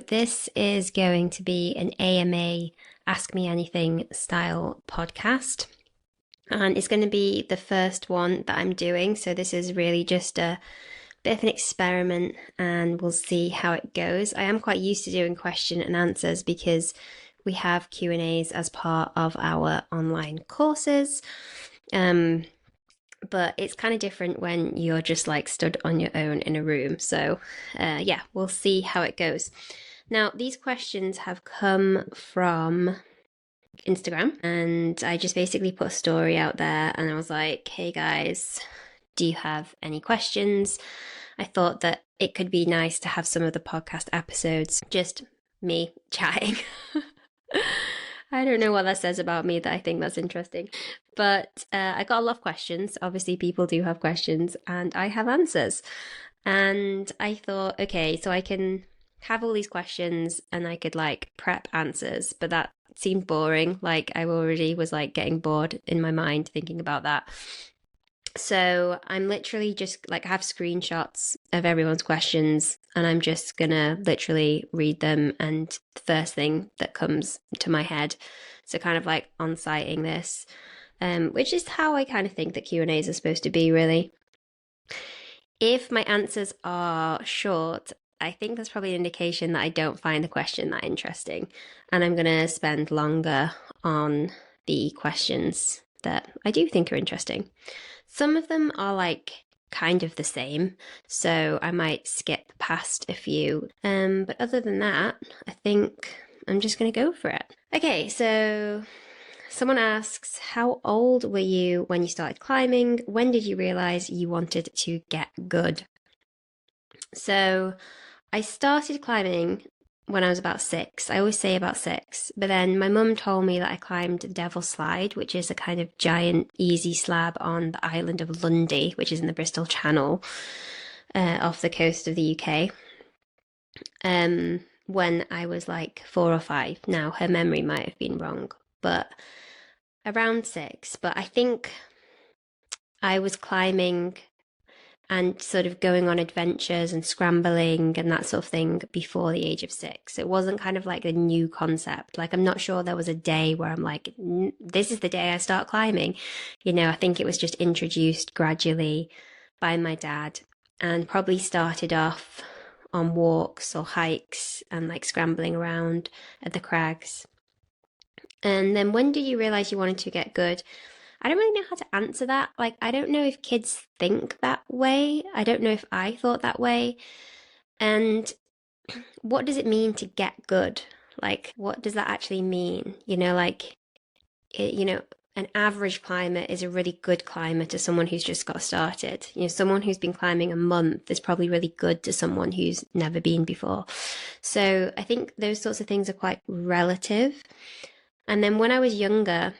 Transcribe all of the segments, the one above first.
this is going to be an AMA, Ask Me Anything style podcast. And it's going to be the first one that I'm doing. So this is really just a bit of an experiment and we'll see how it goes. I am quite used to doing question and answers because we have Q&As as part of our online courses. But it's kind of different when you're just like stood on your own in a room. So yeah, we'll see how it goes. Now, these questions have come from Instagram, and I just basically put a story out there and I was like, hey guys, do you have any questions? I thought that it could be nice to have some of the podcast episodes just me chatting. I don't know what that says about me that I think that's interesting. But I got a lot of questions. Obviously, people do have questions and I have answers. And I thought, okay, so I can have all these questions and I could like prep answers, but that seemed boring. Like I already was like getting bored in my mind thinking about that. So I'm literally just like have screenshots of everyone's questions and I'm just gonna literally read them and the first thing that comes to my head. So kind of like on-sighting this, which is how I kind of think that Q&As are supposed to be really. If my answers are short, I think that's probably an indication that I don't find the question that interesting. And I'm gonna spend longer on the questions that I do think are interesting. Some of them are like kind of the same, so I might skip past a few. But other than that, I think I'm just going to go for it. Okay, so someone asks, how old were you when you started climbing? When did you realize you wanted to get good? So I started climbing when I was about 6. I always say about 6, but then my mum told me that I climbed the Devil's Slide, which is a kind of giant easy slab on the island of Lundy, which is in the Bristol Channel, off the coast of the UK, when I was like 4 or 5. Now, her memory might have been wrong, but around 6. But I think I was climbing and sort of going on adventures and scrambling and that sort of thing before the age of 6. It wasn't kind of like a new concept. Like, I'm not sure there was a day where I'm like, this is the day I start climbing. You know, I think it was just introduced gradually by my dad and probably started off on walks or hikes and like scrambling around at the crags. And then when did you realize you wanted to get good? I don't really know how to answer that. Like, I don't know if kids think that way. I don't know if I thought that way. And what does it mean to get good? Like, what does that actually mean? You know, like, an average climber is a really good climber to someone who's just got started. You know, someone who's been climbing a month is probably really good to someone who's never been before. So I think those sorts of things are quite relative. And then when I was younger,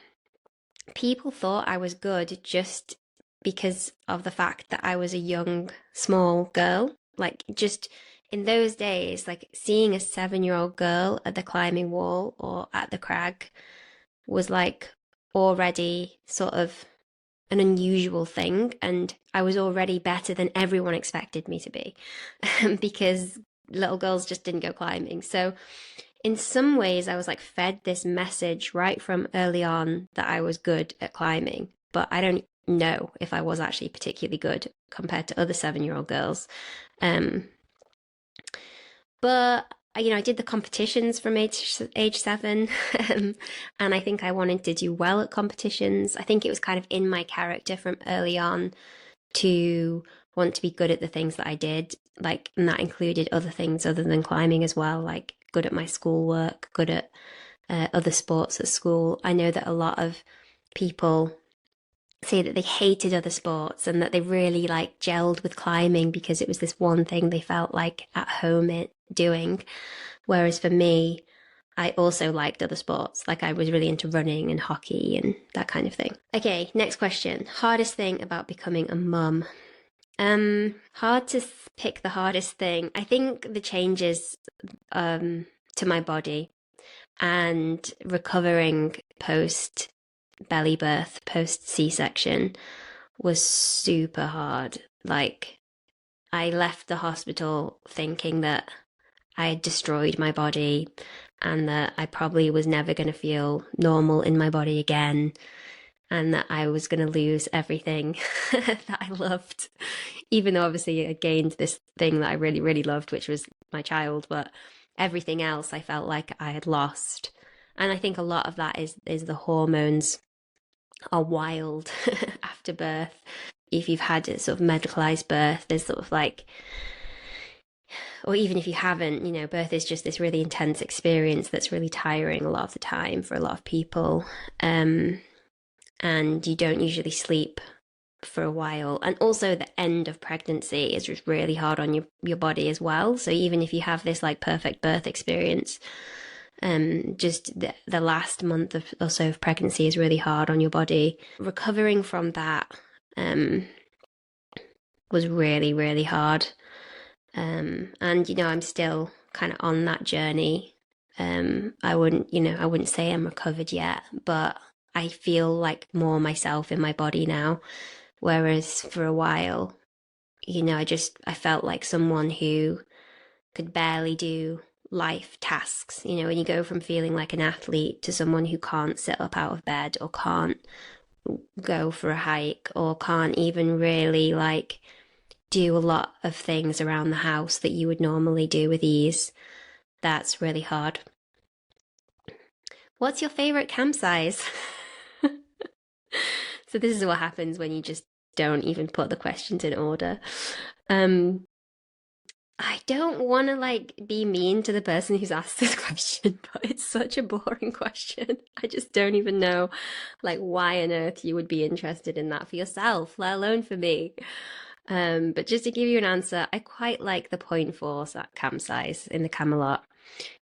people thought I was good just because of the fact that I was a young, small girl. Like, just in those days, like seeing a 7-year-old girl at the climbing wall or at the crag was like already sort of an unusual thing. And I was already better than everyone expected me to be because little girls just didn't go climbing. So in some ways, I was like fed this message right from early on that I was good at climbing, but I don't know if I was actually particularly good compared to other 7-year-old girls. But I did the competitions from age 7, and I think I wanted to do well at competitions. I think it was kind of in my character from early on to want to be good at the things that I did, like, and that included other things other than climbing as well, like good at my schoolwork, good at other sports at school. I know that a lot of people say that they hated other sports and that they really like gelled with climbing because it was this one thing they felt like at home doing. Whereas for me, I also liked other sports. Like I was really into running and hockey and that kind of thing. Okay, next question. Hardest thing about becoming a mum. Hard to pick the hardest thing. I think the changes to my body and recovering post belly birth, post C-section was super hard. Like, I left the hospital thinking that I had destroyed my body and that I probably was never going to feel normal in my body again, and that I was going to lose everything that I loved, even though obviously I gained this thing that I really, really loved, which was my child, but everything else I felt like I had lost. And I think a lot of that is the hormones are wild after birth. If you've had a sort of medicalized birth, there's sort of like, or even if you haven't, birth is just this really intense experience that's really tiring a lot of the time for a lot of people. And you don't usually sleep for a while. And also the end of pregnancy is just really hard on your body as well. So even if you have this like perfect birth experience, just the last month or so of pregnancy is really hard on your body. Recovering from that was really, really hard. And I'm still kind of on that journey. I wouldn't say I'm recovered yet, but I feel like more myself in my body now. Whereas for a while, I felt like someone who could barely do life tasks. When you go from feeling like an athlete to someone who can't sit up out of bed or can't go for a hike or can't even really like do a lot of things around the house that you would normally do with ease. That's really hard. What's your favorite camp size? So this is what happens when you just don't even put the questions in order. I don't want to like be mean to the person who's asked this question, but it's such a boring question. I just don't even know like why on earth you would be interested in that for yourself, let alone for me. But just to give you an answer, I quite like the 0.4 camp size in the Camelot.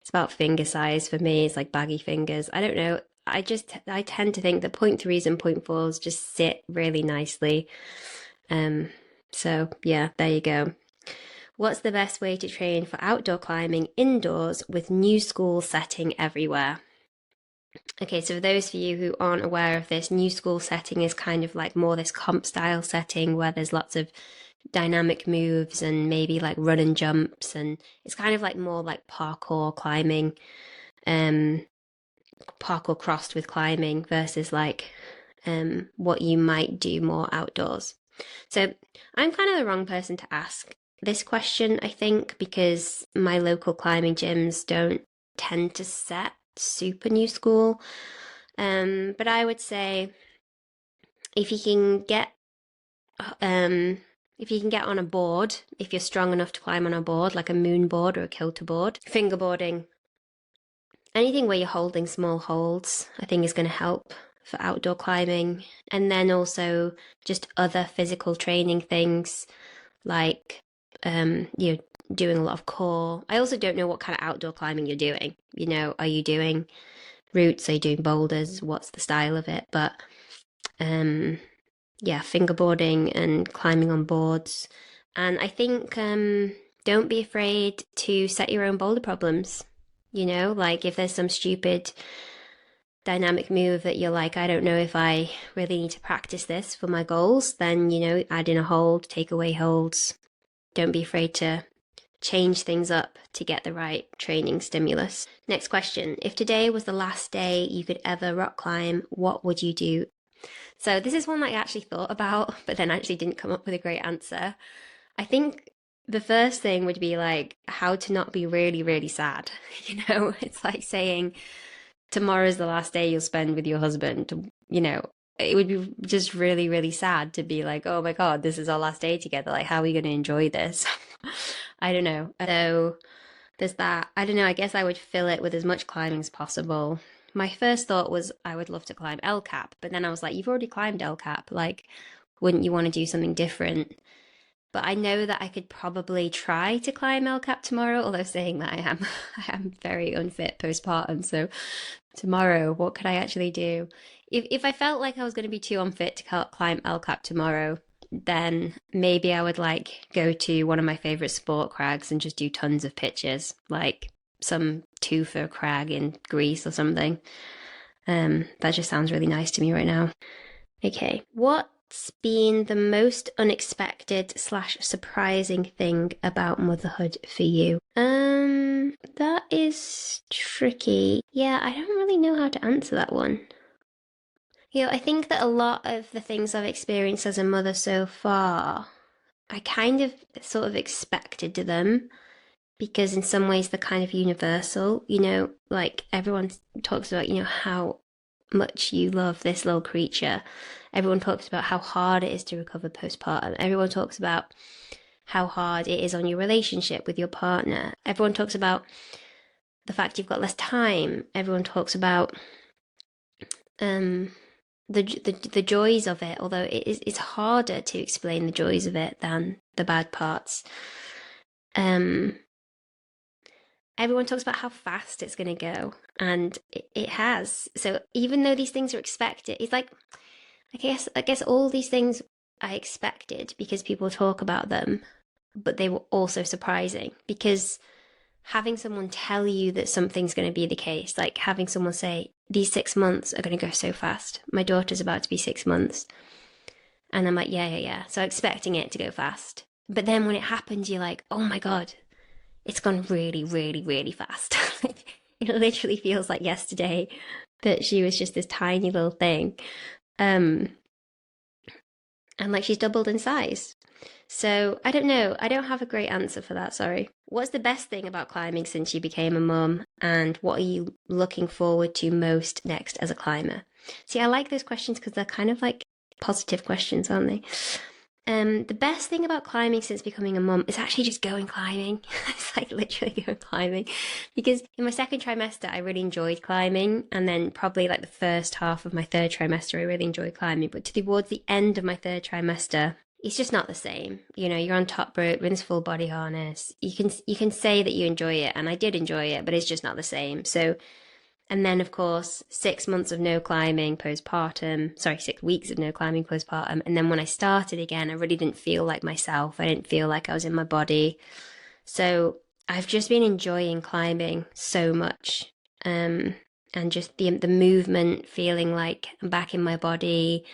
It's about finger size for me. It's like baggy fingers. I don't know. I tend to think that 0.3s and 0.4s just sit really nicely. So yeah, there you go. What's the best way to train for outdoor climbing indoors with new school setting everywhere? Okay, so for those of you who aren't aware of this, new school setting is kind of like more this comp style setting where there's lots of dynamic moves and maybe like run and jumps, and it's kind of like more like parkour climbing, parkour crossed with climbing versus like what you might do more outdoors. So I'm kind of the wrong person to ask this question, I think, because my local climbing gyms don't tend to set super new school. But I would say if you can get on a board, if you're strong enough to climb on a board, like a moon board or a kilter board, fingerboarding, anything where you're holding small holds, I think is going to help for outdoor climbing. And then also just other physical training things like doing a lot of core. I also don't know what kind of outdoor climbing you're doing. Are you doing routes? Are you doing boulders? What's the style of it? But fingerboarding and climbing on boards. And I think don't be afraid to set your own boulder problems. Like if there's some stupid dynamic move that you're like, I don't know if I really need to practice this for my goals, then, add in a hold, take away holds. Don't be afraid to change things up to get the right training stimulus. Next question. If today was the last day you could ever rock climb, what would you do? So this is one that I actually thought about, but then actually didn't come up with a great answer. I think the first thing would be like how to not be really, really sad. It's like saying tomorrow's the last day you'll spend with your husband. It would be just really, really sad to be like, oh my God, this is our last day together. Like, how are we going to enjoy this? I don't know. So there's that. I don't know. I guess I would fill it with as much climbing as possible. My first thought was I would love to climb El Cap, but then I was like, you've already climbed El Cap. Like, wouldn't you want to do something different? But I know that I could probably try to climb El Cap tomorrow, although saying that I am very unfit postpartum. So tomorrow, what could I actually do? If I felt like I was going to be too unfit to climb El Cap tomorrow, then maybe I would like go to one of my favorite sport crags and just do tons of pitches, like some two-for crag in Greece or something. That just sounds really nice to me right now. Okay, what What's been the most unexpected / surprising thing about motherhood for you? That is tricky. Yeah, I don't really know how to answer that one. I think that a lot of the things I've experienced as a mother so far, I kind of sort of expected them because in some ways they're kind of universal. Like everyone talks about, how much you love this little creature. Everyone talks about how hard it is to recover postpartum. Everyone talks about how hard it is on your relationship with your partner. Everyone talks about the fact you've got less time. Everyone talks about the joys of it, although it's harder to explain the joys of it than the bad parts. Everyone talks about how fast it's going to go, and it has. So even though these things are expected, it's like I guess all these things I expected because people talk about them, but they were also surprising because having someone tell you that something's going to be the case, like having someone say, these 6 months are going to go so fast. My daughter's about to be 6 months. And I'm like, yeah. So expecting it to go fast. But then when it happens, you're like, oh my God, it's gone really, really, really fast. It literally feels like yesterday that she was just this tiny little thing. And like she's doubled in size. So I don't know. I don't have a great answer for that. Sorry. What's the best thing about climbing since you became a mum? And what are you looking forward to most next as a climber? See, I like those questions because they're kind of like positive questions, aren't they? The best thing about climbing since becoming a mum is actually just going climbing. It's like literally going climbing. Because in my second trimester, I really enjoyed climbing. And then probably like the first half of my third trimester, I really enjoyed climbing. But towards the end of my third trimester, it's just not the same. You're on top rope in this full body harness. You can say that you enjoy it, and I did enjoy it, but it's just not the same. So, and then of course 6 months of no climbing postpartum. Sorry, 6 weeks of no climbing postpartum. And then when I started again, I really didn't feel like myself. I didn't feel like I was in my body. So I've just been enjoying climbing so much, and just the movement, feeling like I'm back in my body.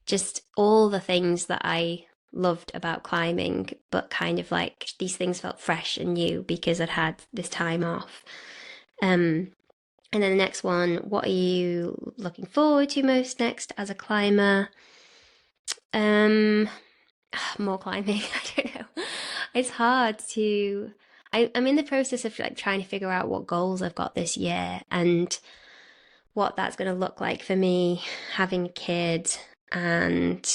Just all the things that I loved about climbing, but kind of like these things felt fresh and new because I'd had this time off. And then the next one, what are you looking forward to most next as a climber? More climbing. I don't know. It's hard to. I'm in the process of like trying to figure out what goals I've got this year and what that's going to look like for me having a kid. And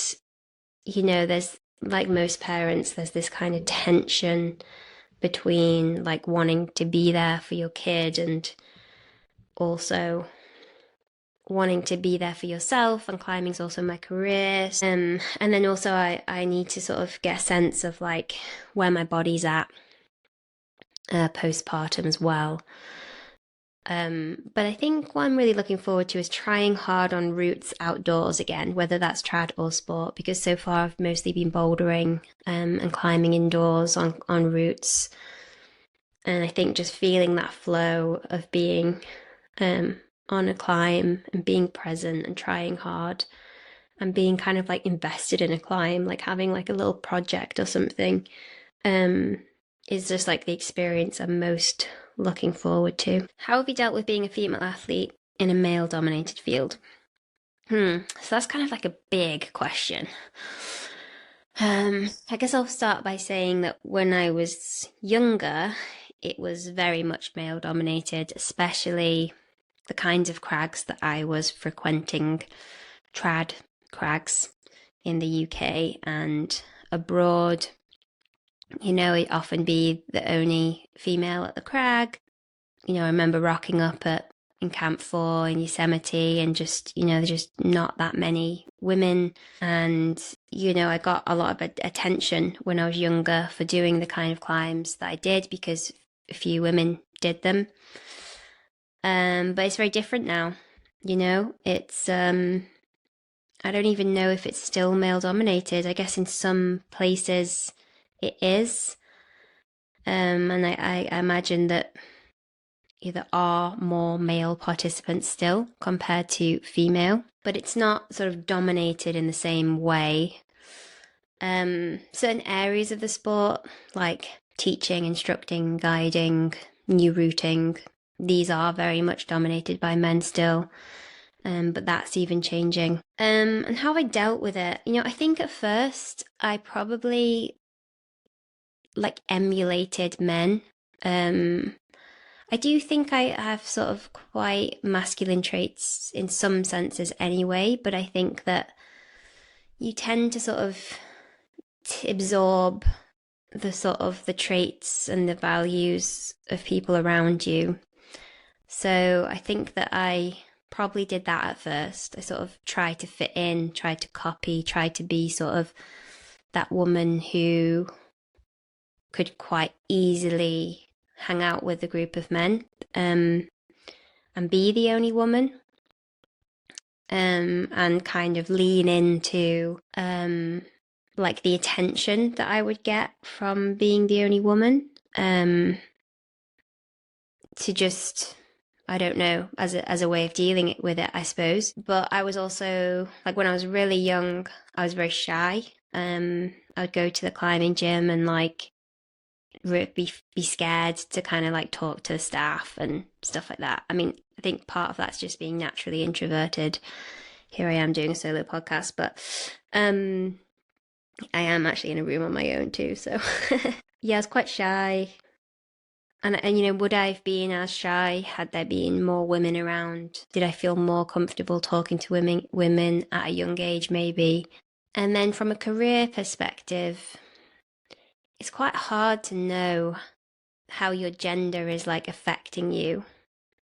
there's like most parents, there's this kind of tension between like wanting to be there for your kid and also wanting to be there for yourself, and climbing's also my career. And then also I need to sort of get a sense of like where my body's at postpartum as well. But I think what I'm really looking forward to is trying hard on routes outdoors again, whether that's trad or sport, because so far I've mostly been bouldering and climbing indoors on routes. And I think just feeling that flow of being on a climb and being present and trying hard and being kind of like invested in a climb, like having like a little project or something, is just like the experience I'm most looking forward to. How have you dealt with being a female athlete in a male dominated field? So that's kind of like a big question. I guess I'll start by saying that when I was younger, it was very much male dominated, especially the kinds of crags that I was frequenting, trad crags in the UK and abroad. It'd often be the only female at the crag. I remember rocking up in Camp 4 in Yosemite and just, there's just not that many women. And, I got a lot of attention when I was younger for doing the kind of climbs that I did because a few women did them. But it's very different now. It's, I don't even know if it's still male dominated. I guess in some places it is. And I imagine that there are more male participants still compared to female, but it's not sort of dominated in the same way. Certain areas of the sport, like teaching, instructing, guiding, new routing, these are very much dominated by men still. But that's even changing. And how I dealt with it, I think at first I probably like emulated men. I do think I have sort of quite masculine traits in some senses anyway, but I think that you tend to sort of absorb the sort of the traits and the values of people around you. So I think that I probably did that at first. I sort of tried to fit in, tried to copy, tried to be sort of that woman who could quite easily hang out with a group of men and be the only woman and kind of lean into like the attention that I would get from being the only woman to just, I don't know, as a way of dealing with it, I suppose. But I was also, like, when I was really young, I was very shy. I would go to the climbing gym and like be scared to kind of like talk to the staff and stuff like that. I mean, I think part of that's just being naturally introverted. Here I am doing a solo podcast, but I am actually in a room on my own too. So yeah, I was quite shy. And would I have been as shy had there been more women around? Did I feel more comfortable talking to women at a young age, maybe? And then from a career perspective, it's quite hard to know how your gender is like affecting you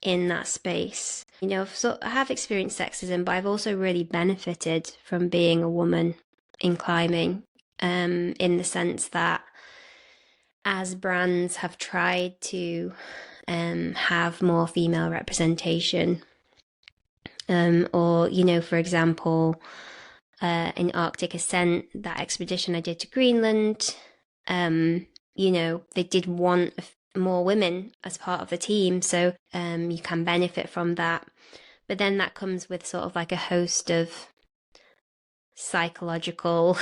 in that space. I have experienced sexism, but I've also really benefited from being a woman in climbing, in the sense that as brands have tried to have more female representation, or for example, in Arctic Ascent, that expedition I did to Greenland, they did want more women as part of the team, so you can benefit from that. But then that comes with sort of like a host of psychological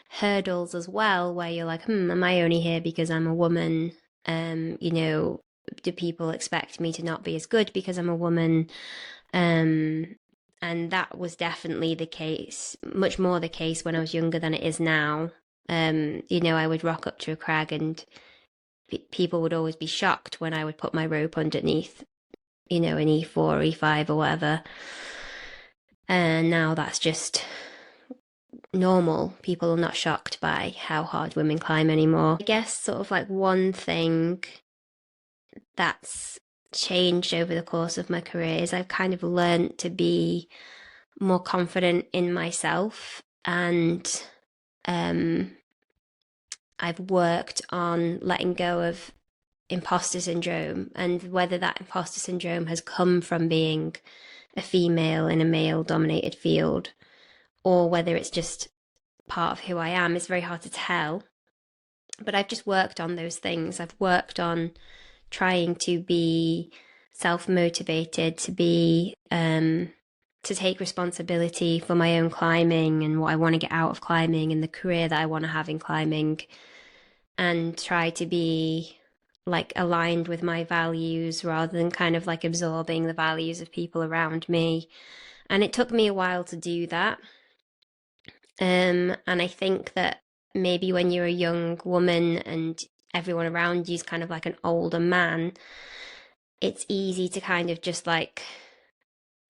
hurdles as well, where you're like, am I only here because I'm a woman? Do people expect me to not be as good because I'm a woman? And that was definitely the case, much more the case when I was younger than it is now. I would rock up to a crag and people would always be shocked when I would put my rope underneath, an E4 or E5 or whatever. And now that's just normal. People are not shocked by how hard women climb anymore. I guess sort of like one thing that's changed over the course of my career is I've kind of learned to be more confident in myself, and I've worked on letting go of imposter syndrome, and whether that imposter syndrome has come from being a female in a male dominated field or whether it's just part of who I am is very hard to tell. But I've just worked on those things. I've worked on trying to be self-motivated, to be to take responsibility for my own climbing and what I want to get out of climbing and the career that I want to have in climbing, and try to be like aligned with my values rather than kind of like absorbing the values of people around me. And it took me a while to do that. And I think that maybe when you're a young woman and everyone around you is kind of like an older man, it's easy to kind of just like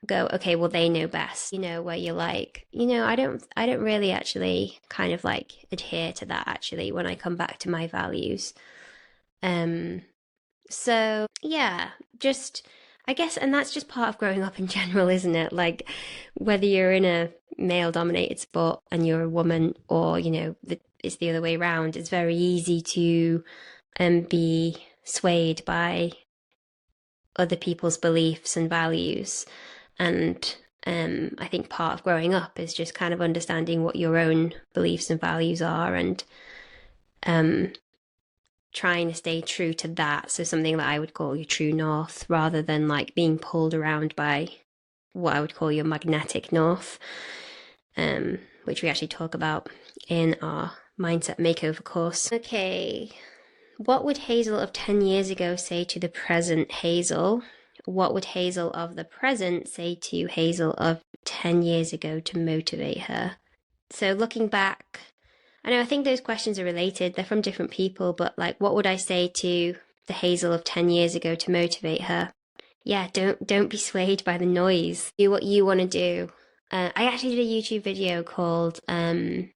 go, okay, well, they know best, where you're like, I don't really actually kind of like adhere to that actually when I come back to my values. So yeah, just, I guess, and that's just part of growing up in general, isn't it? Like whether you're in a male dominated sport and you're a woman, or, it's the other way around, it's very easy to be swayed by other people's beliefs and values. And I think part of growing up is just kind of understanding what your own beliefs and values are, and trying to stay true to that. So something that I would call your true north, rather than like being pulled around by what I would call your magnetic north, which we actually talk about in our mindset makeover course. Okay, what would Hazel of 10 years ago say to the present Hazel? What would Hazel of the present say to Hazel of 10 years ago to motivate her? So looking back, I think those questions are related. They're from different people, but like, what would I say to the Hazel of 10 years ago to motivate her? Yeah, don't be swayed by the noise. Do what you want to do. I actually did a YouTube video called If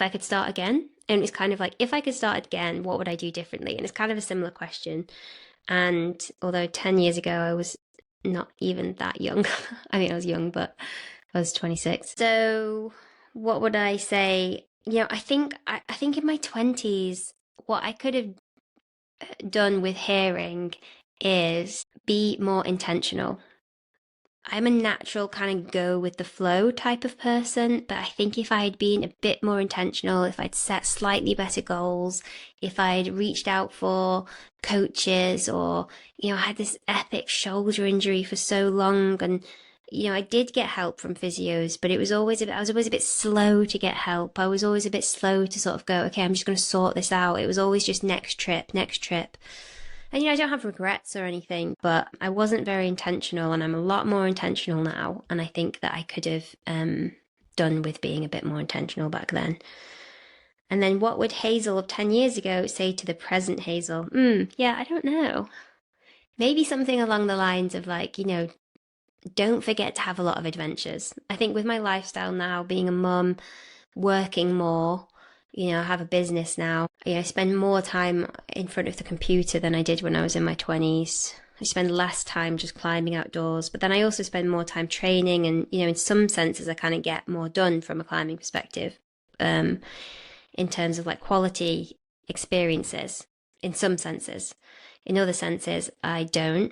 I Could Start Again. And it's kind of like, if I could start again, what would I do differently? And it's kind of a similar question. And although 10 years ago I was not even that young, I mean, I was young, but I was 26. So what would I say? I think in my 20s, what I could have done with hearing is be more intentional. I'm a natural kind of go with the flow type of person, but I think if I had been a bit more intentional, if I'd set slightly better goals, if I'd reached out for coaches, or, I had this epic shoulder injury for so long, and, I did get help from physios, but I was always a bit slow to get help. I was always a bit slow to sort of go, okay, I'm just going to sort this out. It was always just next trip. And, I don't have regrets or anything, but I wasn't very intentional, and I'm a lot more intentional now. And I think that I could have done with being a bit more intentional back then. And then what would Hazel of 10 years ago say to the present Hazel? Yeah, I don't know. Maybe something along the lines of like, don't forget to have a lot of adventures. I think with my lifestyle now, being a mum, working more, I have a business now. I spend more time in front of the computer than I did when I was in my 20s. I spend less time just climbing outdoors, but then I also spend more time training, and, in some senses I kind of get more done from a climbing perspective, in terms of like quality experiences, in some senses. In other senses, I don't.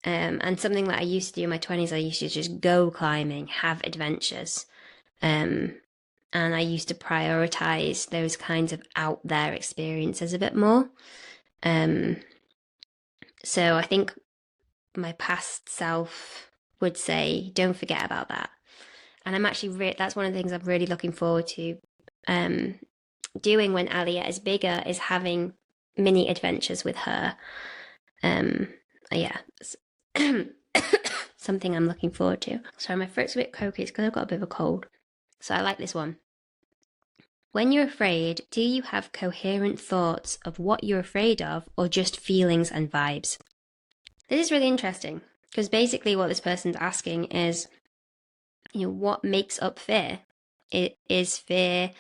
And something that I used to do in my 20s, I used to just go climbing, have adventures. And I used to prioritize those kinds of out there experiences a bit more. So I think my past self would say, don't forget about that. And I'm actually, that's one of the things I'm really looking forward to doing when Alia is bigger, is having mini adventures with her. Yeah. Something I'm looking forward to. Sorry, my throat's a bit croaky. It's because I've got a bit of a cold. So I like this one. When you're afraid, do you have coherent thoughts of what you're afraid of, or just feelings and vibes? This is really interesting, because basically what this person's asking is, what makes up fear? Is fear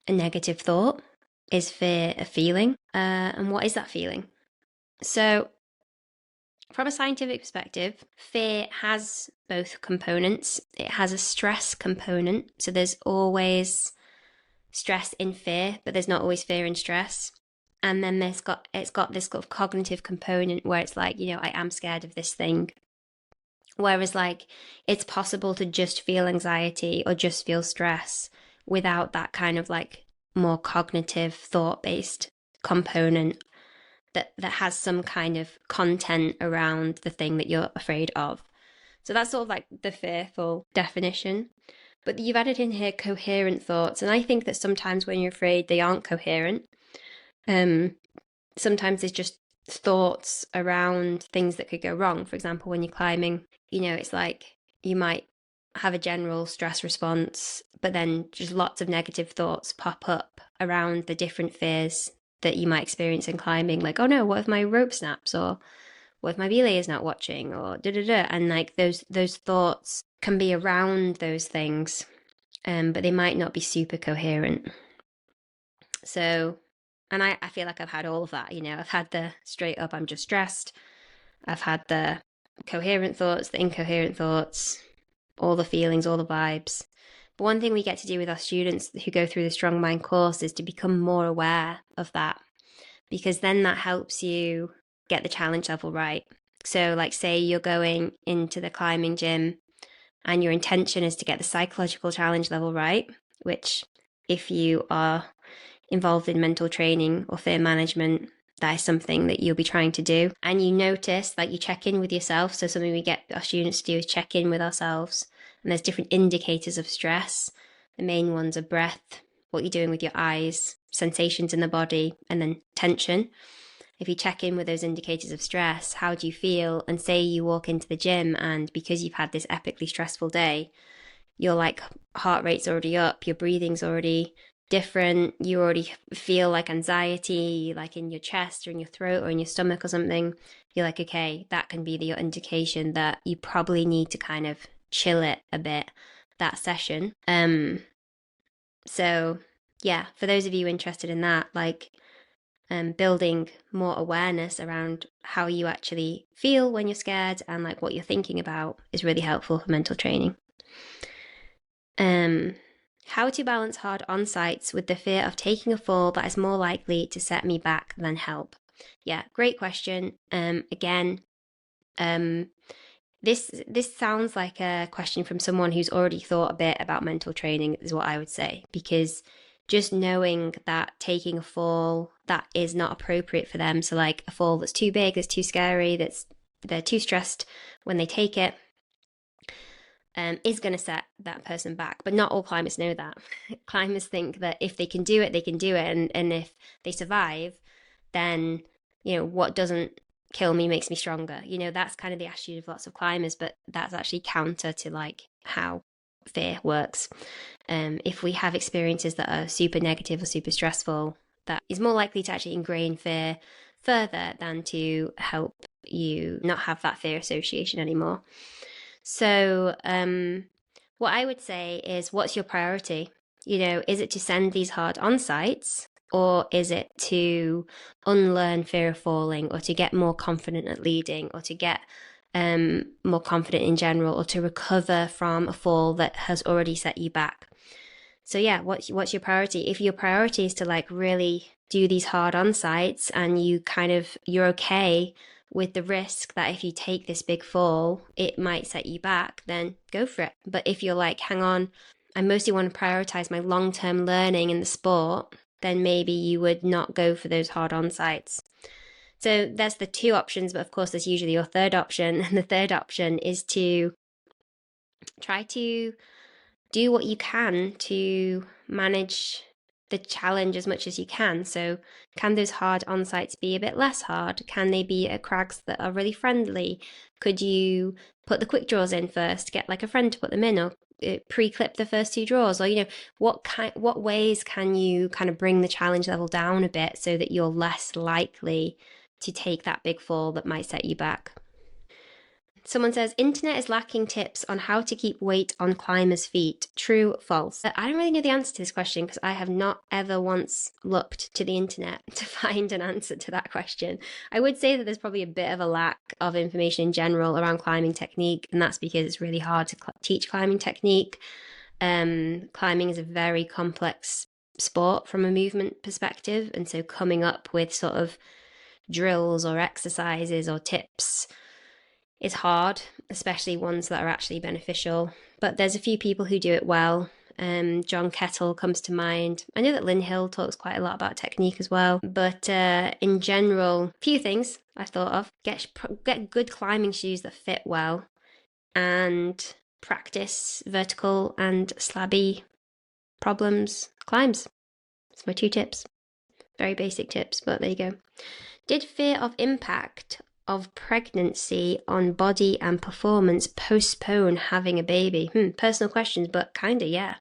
a negative thought? Is fear a feeling? And what is that feeling? So from a scientific perspective, fear has both components. It has a stress component. So there's always stress in fear, but there's not always fear in stress. And then it's got this sort of cognitive component where it's like, I am scared of this thing. Whereas like, it's possible to just feel anxiety or just feel stress without that kind of like more cognitive thought-based component that has some kind of content around the thing that you're afraid of. So that's sort of like the fearful definition. But you've added in here coherent thoughts. And I think that sometimes when you're afraid, they aren't coherent. Sometimes it's just thoughts around things that could go wrong. For example, when you're climbing, it's like you might have a general stress response, but then just lots of negative thoughts pop up around the different fears that you might experience in climbing. Like, oh no, what if my rope snaps? Or what if my belay is not watching? Or da-da-da. And like those thoughts can be around those things, but they might not be super coherent. So, and I feel like I've had all of that, I've had the straight up, I'm just stressed. I've had the coherent thoughts, the incoherent thoughts, all the feelings, all the vibes. But one thing we get to do with our students who go through the Strong Mind course is to become more aware of that, because then that helps you get the challenge level right. So like, say you're going into the climbing gym and your intention is to get the psychological challenge level right, which if you are involved in mental training or fear management, that is something that you'll be trying to do. And you notice, like, you check in with yourself. So something we get our students to do is check in with ourselves. And there's different indicators of stress. The main ones are breath, what you're doing with your eyes, sensations in the body, and then tension. If you check in with those indicators of stress, how do you feel? And say you walk into the gym and because you've had this epically stressful day, your like heart rate's already up, your breathing's already different, you already feel like anxiety, like in your chest or in your throat or in your stomach or something, you're like, okay, that can be your indication that you probably need to kind of chill it a bit, that session. So yeah, for those of you interested in that, like building more awareness around how you actually feel when you're scared and like what you're thinking about is really helpful for mental training. How to balance hard onsights with the fear of taking a fall that is more likely to set me back than help. Yeah, great question. Again, this sounds like a question from someone who's already thought a bit about mental training, is what I would say, because just knowing that taking a fall that is not appropriate for them, so like a fall that's too big, that's too scary, they're too stressed when they take it, is going to set that person back. But not all climbers know that. Climbers think that if they can do it, they can do it. And if they survive, then, what doesn't kill me makes me stronger. That's kind of the attitude of lots of climbers, but that's actually counter to like how fear works. If we have experiences that are super negative or super stressful, that is more likely to actually ingrain fear further than to help you not have that fear association anymore. So what I would say is, what's your priority? Is it to send these hard onsights, or is it to unlearn fear of falling, or to get more confident at leading, or to get more confident in general, or to recover from a fall that has already set you back? So yeah, what's your priority? If your priority is to like really do these hard onsights and you're okay with the risk that if you take this big fall, it might set you back, then go for it. But if you're like, hang on, I mostly want to prioritize my long-term learning in the sport, then maybe you would not go for those hard onsights. So there's the two options, but of course there's usually your third option. And the third option is to try to do what you can to manage the challenge as much as you can. So can those hard onsights be a bit less hard? Can they be at crags that are really friendly? Could you put the quick draws in first, get like a friend to put them in, or pre-clip the first two draws? Or what ways can you kind of bring the challenge level down a bit so that you're less likely to take that big fall that might set you back? Someone says, internet is lacking tips on how to keep weight on climbers' feet. True, false? I don't really know the answer to this question because I have not ever once looked to the internet to find an answer to that question. I would say that there's probably a bit of a lack of information in general around climbing technique, and that's because it's really hard to teach climbing technique. Climbing is a very complex sport from a movement perspective, and so coming up with sort of drills or exercises or tips is hard, especially ones that are actually beneficial. But there's a few people who do it well. John Kettle comes to mind. I know that Lynn Hill talks quite a lot about technique as well. But in general, a few things I thought of. Get good climbing shoes that fit well, and practice vertical and slabby problems climbs. That's my 2 tips. Very basic tips, but there you go. Did fear of impact of pregnancy on body and performance postpone having a baby? Personal questions, but kinda, yeah.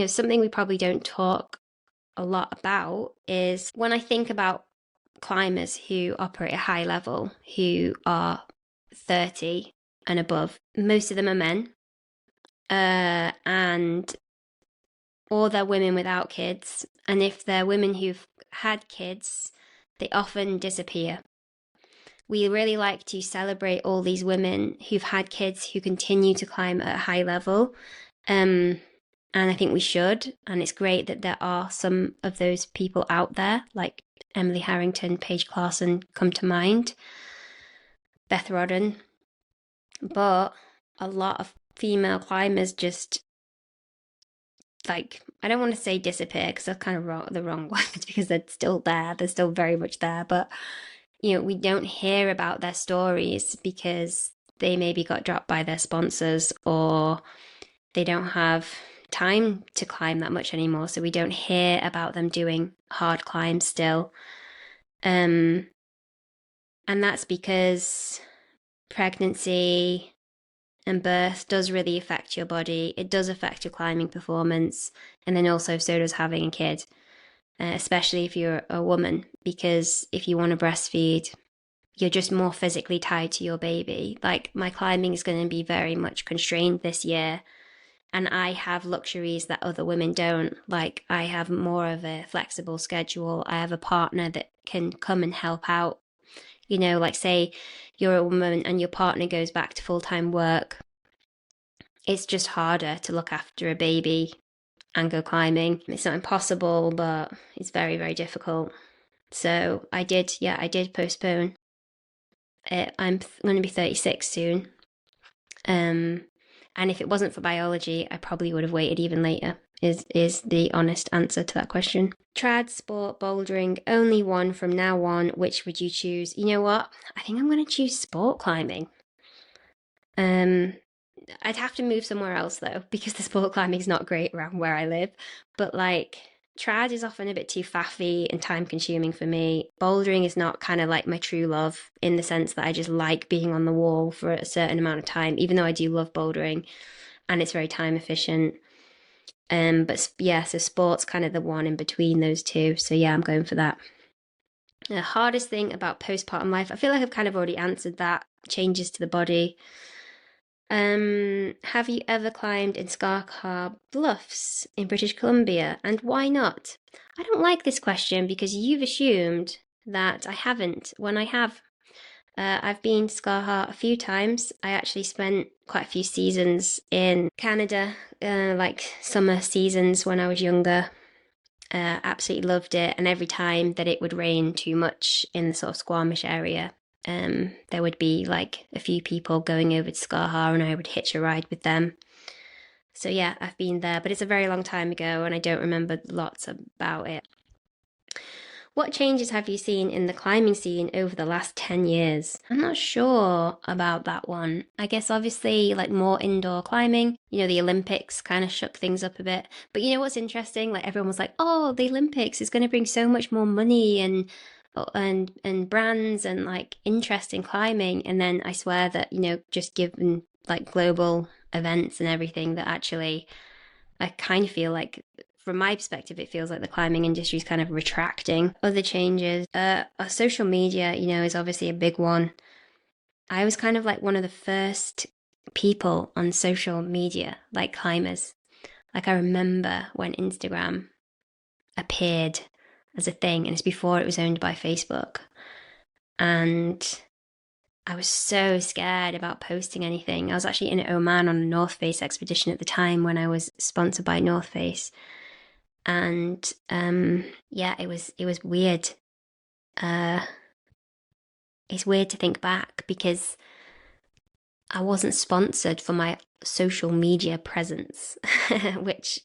Something we probably don't talk a lot about is when I think about climbers who operate at a high level, who are 30 and above, most of them are men, and or they're women without kids. And if they're women who've had kids, they often disappear. We really like to celebrate all these women who've had kids who continue to climb at a high level. And I think we should. And it's great that there are some of those people out there, like Emily Harrington, Paige Clarkson come to mind, Beth Rodden. But a lot of female climbers just like, I don't want to say disappear because that's kind of the wrong word, because they're still there. They're still very much there. But, we don't hear about their stories because they maybe got dropped by their sponsors, or they don't have time to climb that much anymore. So we don't hear about them doing hard climbs still. And that's because pregnancy and birth does really affect your body. It does affect your climbing performance. And then also, so does having a kid, especially if you're a woman, because if you want to breastfeed, you're just more physically tied to your baby. Like, my climbing is going to be very much constrained this year. And I have luxuries that other women don't. Like, I have more of a flexible schedule. I have a partner that can come and help out. Like, say you're a woman and your partner goes back to full-time work. It's just harder to look after a baby and go climbing. It's not impossible, but it's very, very difficult. So I did postpone it. I'm going to be 36 soon. And if it wasn't for biology, I probably would have waited even later, is the honest answer to that question. Trad, sport, bouldering, only one from now on. Which would you choose? You know what? I think I'm going to choose sport climbing. I'd have to move somewhere else though, because the sport climbing is not great around where I live. But like, trad is often a bit too faffy and time consuming for me. Bouldering is not kind of like my true love, in the sense that I just like being on the wall for a certain amount of time, even though I do love bouldering and it's very time efficient. But yeah, so sport's kind of the one in between those two. So yeah, I'm going for that. The hardest thing about postpartum life, I feel like I've kind of already answered that. Changes to the body. Have you ever climbed in Scarcar Bluffs in British Columbia, and why not? I don't like this question because you've assumed that I haven't, when I have. I've been to Scarcar a few times. I actually spent quite a few seasons in Canada, like summer seasons when I was younger. Absolutely loved it. And every time that it would rain too much in the sort of Squamish area, there would be like a few people going over to Scarha, and I would hitch a ride with them. So yeah, I've been there, but it's a very long time ago and I don't remember lots about it. What changes have you seen in the climbing scene over the last 10 years? I'm not sure about that one. I guess obviously like more indoor climbing. The Olympics kind of shook things up a bit. But what's interesting? Like, everyone was like, oh, the Olympics is going to bring so much more money and brands and like interest in climbing. And then I swear that, just given like global events and everything, that actually I kind of feel like, from my perspective, it feels like the climbing industry is kind of retracting. Other changes, social media, is obviously a big one. I was kind of like one of the first people on social media, like climbers. Like, I remember when Instagram appeared as a thing, and it's before it was owned by Facebook. And I was so scared about posting anything. I was actually in Oman on a North Face expedition at the time when I was sponsored by North Face. And yeah, it was weird. It's weird to think back because I wasn't sponsored for my social media presence, which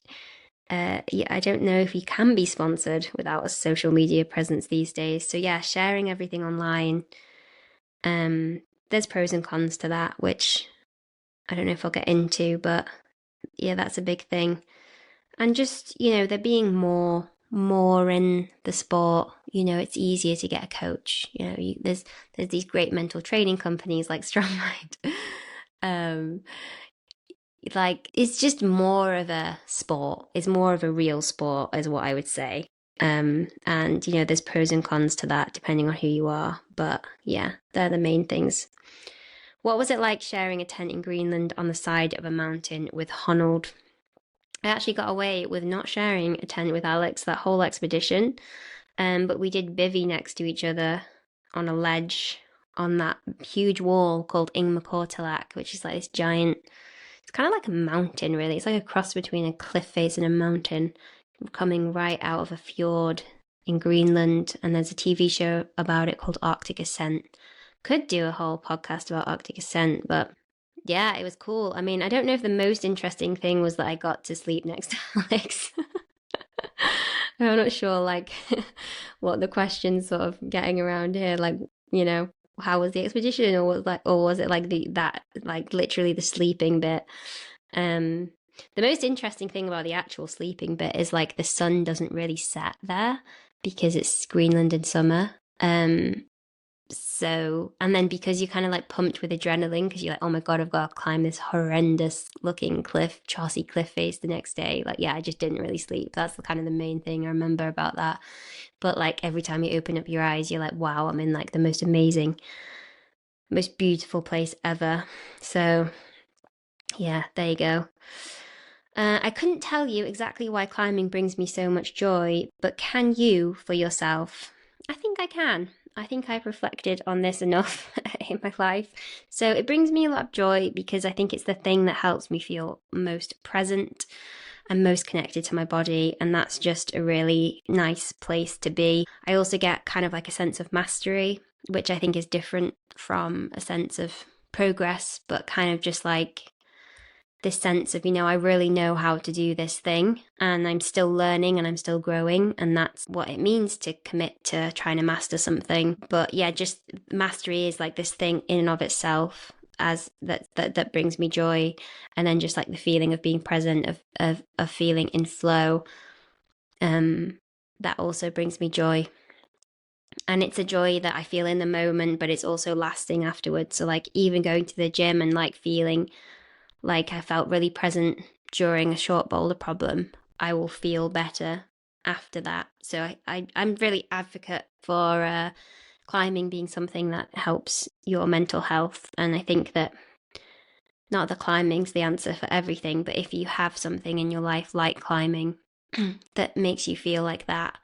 yeah, I don't know if you can be sponsored without a social media presence these days. So yeah, sharing everything online. There's pros and cons to that, which I don't know if I'll get into, but yeah, that's a big thing. And just, there being more in the sport. It's easier to get a coach. There's these great mental training companies like Strongmind. Like, it's just more of a sport. It's more of a real sport, is what I would say. And there's pros and cons to that depending on who you are. But yeah, they're the main things. What was it like sharing a tent in Greenland on the side of a mountain with Honnold? I actually got away with not sharing a tent with Alex that whole expedition, but we did bivvy next to each other on a ledge on that huge wall called Ingmakortilak, which is like this giant, it's kind of like a mountain really. It's like a cross between a cliff face and a mountain coming right out of a fjord in Greenland. And there's a TV show about it called Arctic Ascent. Could do a whole podcast about Arctic Ascent, but Yeah, it was cool. I mean, I don't know if the most interesting thing was that I got to sleep next to Alex. I'm not sure, like, what the question's sort of getting around here. Like, you know, how was the expedition, or was it like that, like, literally the sleeping bit? Um, the most interesting thing about the actual sleeping bit is like the sun doesn't really set there because it's Greenland in summer. So, and then because you're kind of like pumped with adrenaline because you're like, oh my God, I've got to climb this horrendous looking cliff, Chaucy cliff face the next day. Like, yeah, I just didn't really sleep. That's the kind of the main thing I remember about that. But like every time you open up your eyes, you're like, wow, I'm in like the most amazing, most beautiful place ever. So, yeah, there you go. I couldn't tell you exactly why climbing brings me so much joy, but can you for yourself? I think I can. I think I've reflected on this enough in my life. So it brings me a lot of joy because I think it's the thing that helps me feel most present and most connected to my body. And that's just a really nice place to be. I also get kind of like a sense of mastery, which I think is different from a sense of progress, but kind of just like this sense of, I really know how to do this thing and I'm still learning and I'm still growing. And that's what it means to commit to trying to master something. But yeah, just mastery is like this thing in and of itself as that brings me joy. And then just like the feeling of being present, of feeling in flow, that also brings me joy. And it's a joy that I feel in the moment, but it's also lasting afterwards. So like even going to the gym and like feeling like I felt really present during a short boulder problem, I will feel better after that. So I'm really advocate for climbing being something that helps your mental health. And I think that not that climbing's the answer for everything, but if you have something in your life like climbing that makes you feel like that,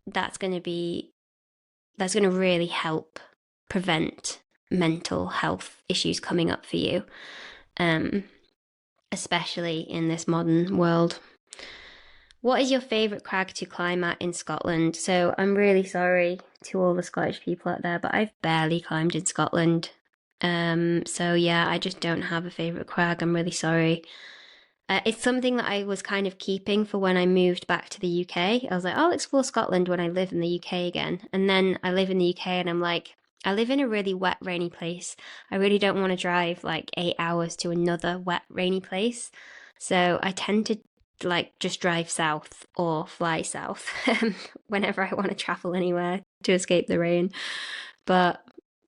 that's going to really help prevent mental health issues coming up for you. Especially in this modern world. What is your favourite crag to climb at in Scotland? So I'm really sorry to all the Scottish people out there, but I've barely climbed in Scotland. So yeah, I just don't have a favourite crag. I'm really sorry. It's something that I was kind of keeping for when I moved back to the UK. I was like, I'll explore Scotland when I live in the UK again. And then I live in the UK and I'm like, I live in a really wet, rainy place. I really don't want to drive like 8 hours to another wet, rainy place. So I tend to like just drive south or fly south whenever I want to travel anywhere to escape the rain. But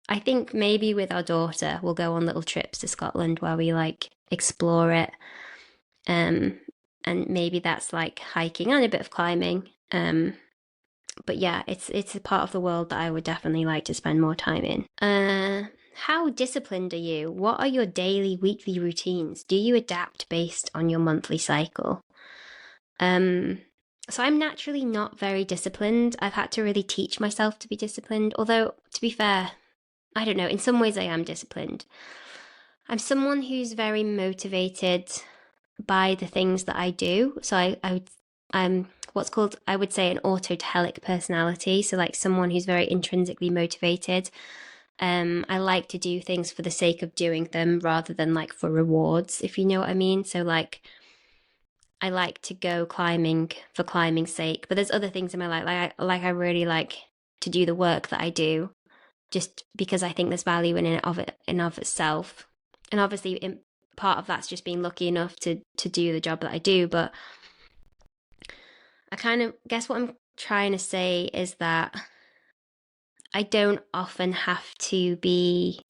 I think maybe with our daughter, we'll go on little trips to Scotland where we like explore it. And maybe that's like hiking and a bit of climbing. But yeah, it's a part of the world that I would definitely like to spend more time in. How disciplined are you? What are your daily, weekly routines? Do you adapt based on your monthly cycle? So I'm naturally not very disciplined. I've had to really teach myself to be disciplined. Although, to be fair, I don't know. In some ways, I am disciplined. I'm someone who's very motivated by the things that I do. So I'm what's called, I would say, an autotelic personality. So like someone who's very intrinsically motivated. I like to do things for the sake of doing them rather than like for rewards, if you know what I mean. So like I like to go climbing for climbing's sake, but there's other things in my life I really like to do the work that I do just because I think there's value in of itself. And obviously part of that's just being lucky enough to do the job that I do, but I kind of guess what I'm trying to say is that I don't often have to be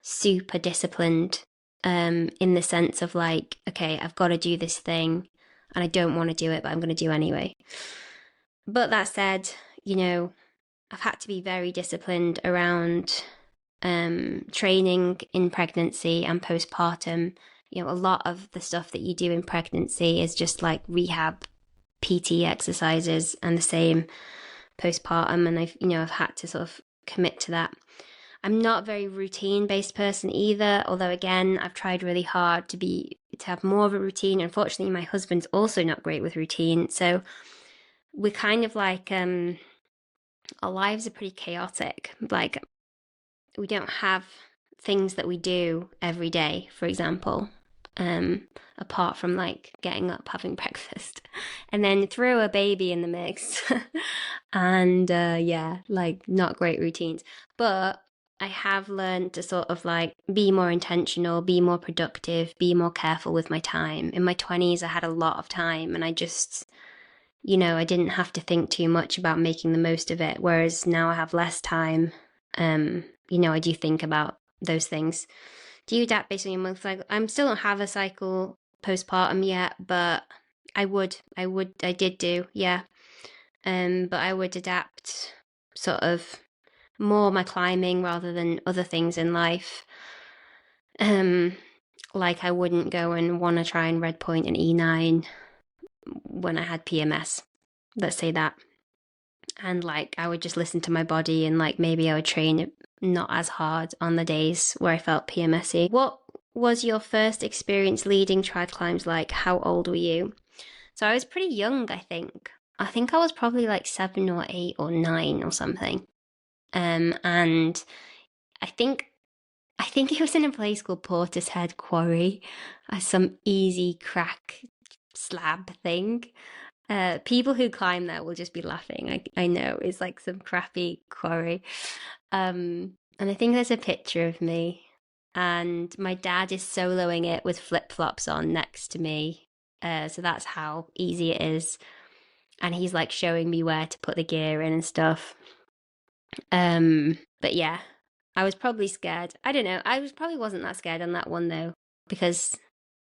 super disciplined in the sense of like, okay, I've got to do this thing and I don't want to do it, but I'm going to do anyway. But that said, I've had to be very disciplined around training in pregnancy and postpartum. A lot of the stuff that you do in pregnancy is just like rehab PT exercises, and the same postpartum. And I've had to sort of commit to that. I'm not a very routine based person either, although again, I've tried really hard to have more of a routine. Unfortunately, my husband's also not great with routine. So we're kind of like, our lives are pretty chaotic. Like we don't have things that we do every day, for example, apart from like getting up, having breakfast, and then throw a baby in the mix. And yeah, like not great routines. But I have learned to sort of like be more intentional, be more productive, be more careful with my time. In my 20s, I had a lot of time and I just, I didn't have to think too much about making the most of it. Whereas now I have less time. I do think about those things. Do you adapt based on your month cycle? I still don't have a cycle postpartum yet, but I did do, yeah. But I would adapt sort of more my climbing rather than other things in life. Like I wouldn't go and want to try and red point an E9 when I had PMS. Let's say that. And like I would just listen to my body and like maybe I would train not as hard on the days where I felt PMSy. What was your first experience leading trad climbs like? How old were you? So I was pretty young, I think. I think I was probably like 7 or 8 or 9 or something. And I think it was in a place called Portishead Quarry, some easy crack slab thing. People who climb there will just be laughing. I know it's like some crappy quarry. And I think there's a picture of me, and my dad is soloing it with flip flops on next to me. So that's how easy it is. And he's like showing me where to put the gear in and stuff. But yeah, I was probably scared. I don't know. Probably wasn't that scared on that one though, because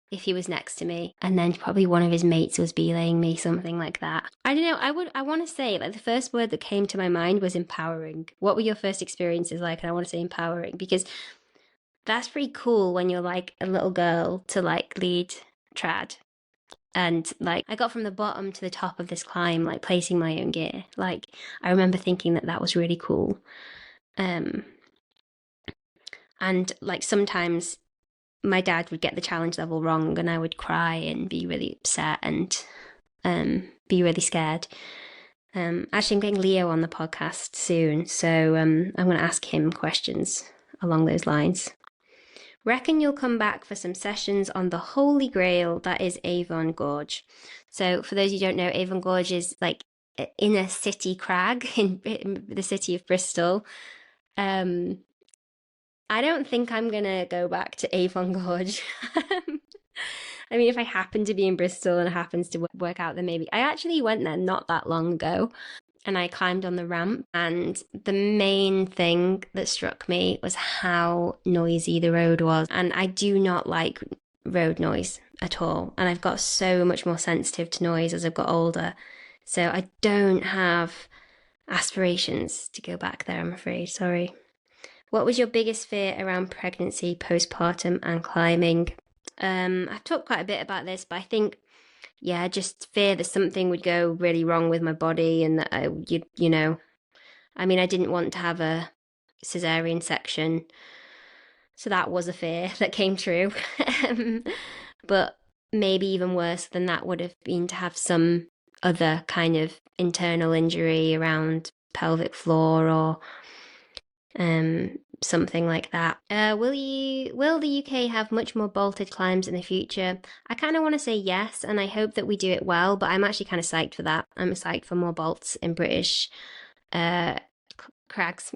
if he was next to me, and then probably one of his mates was belaying me, something like that. I don't know. I want to say like the first word that came to my mind was empowering. What were your first experiences like? And I want to say empowering because that's pretty cool when you're like a little girl to like lead trad. And like I got from the bottom to the top of this climb, like placing my own gear. Like I remember thinking that was really cool. And like sometimes my dad would get the challenge level wrong and I would cry and be really upset and be really scared. Actually, I'm getting Leo on the podcast soon, so I'm going to ask him questions along those lines. Reckon you'll come back for some sessions on the holy grail that is Avon Gorge. So for those who don't know, Avon Gorge is like in a city crag in the city of Bristol. I don't think I'm going to go back to Avon Gorge. I mean, if I happen to be in Bristol and it happens to work out, then maybe. I actually went there not that long ago and I climbed on the ramp. And the main thing that struck me was how noisy the road was. And I do not like road noise at all. And I've got so much more sensitive to noise as I've got older. So I don't have aspirations to go back there, I'm afraid. Sorry. What was your biggest fear around pregnancy, postpartum, and climbing? I've talked quite a bit about this, but I think, yeah, just fear that something would go really wrong with my body and that I didn't want to have a cesarean section. So that was a fear that came true. But maybe even worse than that would have been to have some other kind of internal injury around pelvic floor or something like that. Will the UK have much more bolted climbs in the future? I kind of want to say yes, and I hope that we do it well, but I'm actually kind of psyched for that. I'm psyched for more bolts in British crags.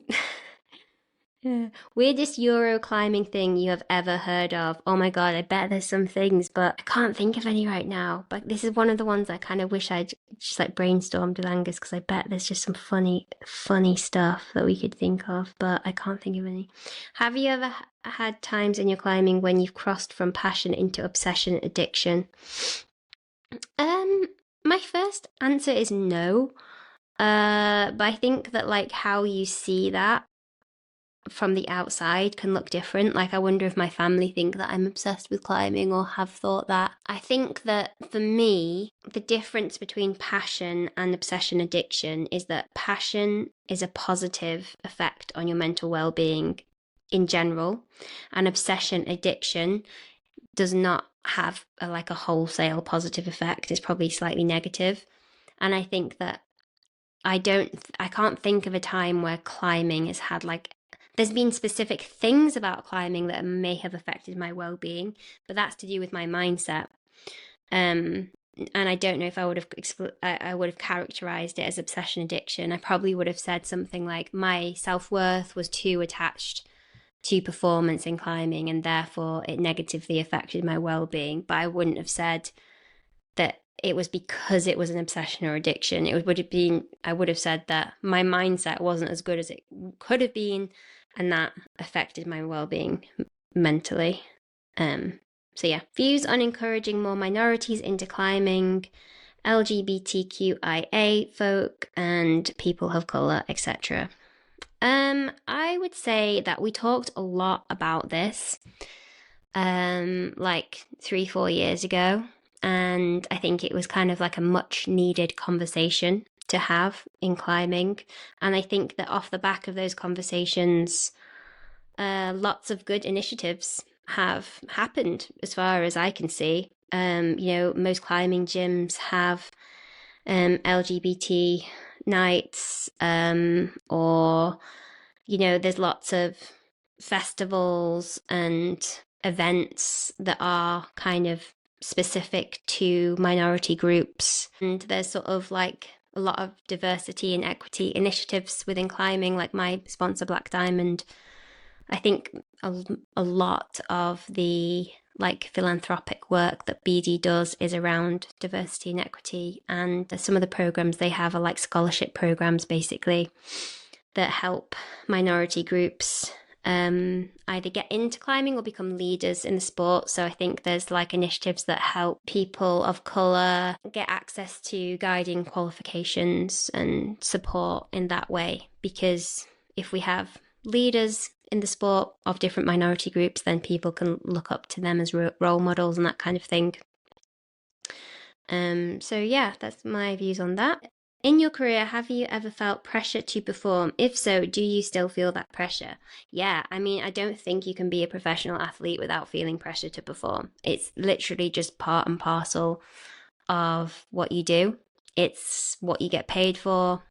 Yeah. Weirdest Euro climbing thing you have ever heard of? Oh my god, I bet there's some things, but I can't think of any right now. But this is one of the ones I kind of wish I'd just like brainstormed with Angus because I bet there's just some funny stuff that we could think of, but I can't think of any. Have you ever had times in your climbing when you've crossed from passion into obsession, addiction? My first answer is no. But I think that like how you see that from the outside can look different. Like I wonder if my family think that I'm obsessed with climbing or have thought that. I think that for me, the difference between passion and obsession addiction is that passion is a positive effect on your mental well-being in general, and obsession addiction does not have a wholesale positive effect. It's probably slightly negative. And I think that I can't think of a time where climbing has had like There's been specific things about climbing that may have affected my well-being, but that's to do with my mindset. And I don't know if I would have I would have characterized it as obsession addiction. I probably would have said something like my self-worth was too attached to performance in climbing, and therefore it negatively affected my well-being. But I wouldn't have said that it was because it was an obsession or addiction. It would have been, I would have said that my mindset wasn't as good as it could have been, and that affected my well-being mentally. So yeah, views on encouraging more minorities into climbing, LGBTQIA folk, and people of colour, etc. I would say that we talked a lot about this, like 3-4 years ago, and I think it was kind of like a much needed conversation to have in climbing. And I think that off the back of those conversations, lots of good initiatives have happened as far as I can see. Most climbing gyms have LGBT nights, or there's lots of festivals and events that are kind of specific to minority groups. And there's sort of like a lot of diversity and equity initiatives within climbing, like my sponsor, Black Diamond. I think a lot of the like philanthropic work that BD does is around diversity and equity, and some of the programs they have are like scholarship programs basically that help minority groups either get into climbing or become leaders in the sport. So I think there's like initiatives that help people of colour get access to guiding qualifications and support in that way, because if we have leaders in the sport of different minority groups, then people can look up to them as role models and that kind of thing. So yeah, that's my views on that. In your career, have you ever felt pressure to perform? If so, do you still feel that pressure? Yeah, I mean, I don't think you can be a professional athlete without feeling pressure to perform. It's literally just part and parcel of what you do. It's what you get paid for.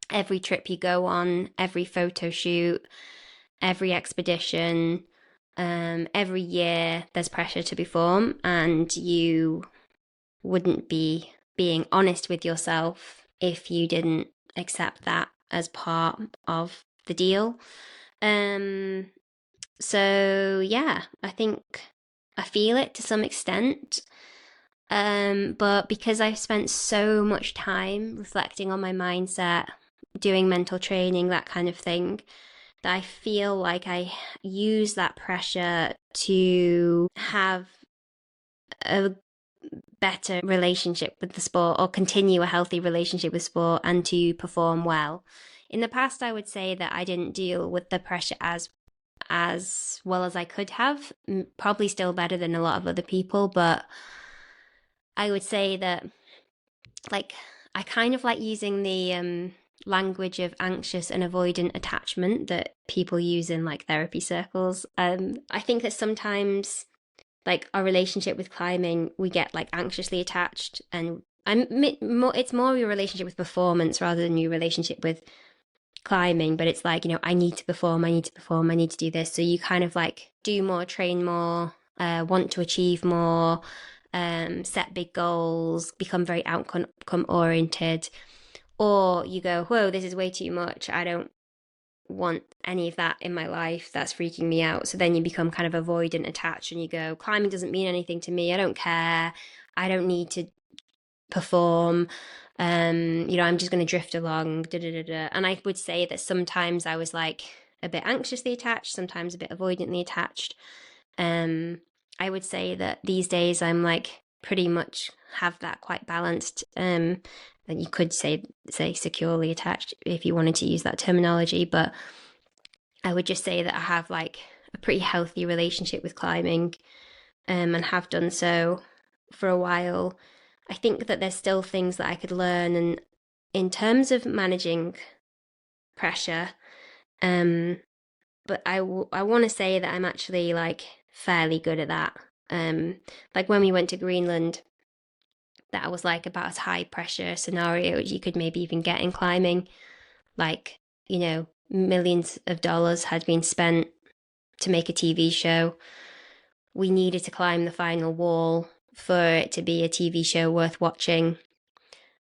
Every trip you go on, every photo shoot, every expedition, every year, there's pressure to perform, and you wouldn't be being honest with yourself if you didn't accept that as part of the deal. So yeah, I think I feel it to some extent. But because I've spent so much time reflecting on my mindset, doing mental training, that kind of thing, that I feel like I use that pressure to have a better relationship with the sport, or continue a healthy relationship with sport, and to perform well. In the past, I would say that I didn't deal with the pressure as well as I could have. Probably still better than a lot of other people, but I would say that like I kind of like using the language of anxious and avoidant attachment that people use in like therapy circles. I think that sometimes like our relationship with climbing, we get like anxiously attached, and it's more your relationship with performance rather than your relationship with climbing. But it's like, I need to perform, I need to perform, I need to do this. So you kind of like do more, train more, want to achieve more, set big goals, become very outcome oriented, or you go, whoa, this is way too much. I don't want any of that in my life. That's freaking me out. So then you become kind of avoidant attached, and you go, climbing doesn't mean anything to me. I don't care. I don't need to perform. I'm just going to drift along. Da, da, da, da. And I would say that sometimes I was like a bit anxiously attached, sometimes a bit avoidantly attached. I would say that these days I'm like pretty much have that quite balanced. And you could say securely attached if you wanted to use that terminology, but I would just say that I have like a pretty healthy relationship with climbing, and have done so for a while. I think that there's still things that I could learn, and in terms of managing pressure, but I want to say that I'm actually like fairly good at that. Like when we went to Greenland, that was like about as high pressure scenario as you could maybe even get in climbing. Like, millions of dollars had been spent to make a TV show. We needed to climb the final wall for it to be a TV show worth watching.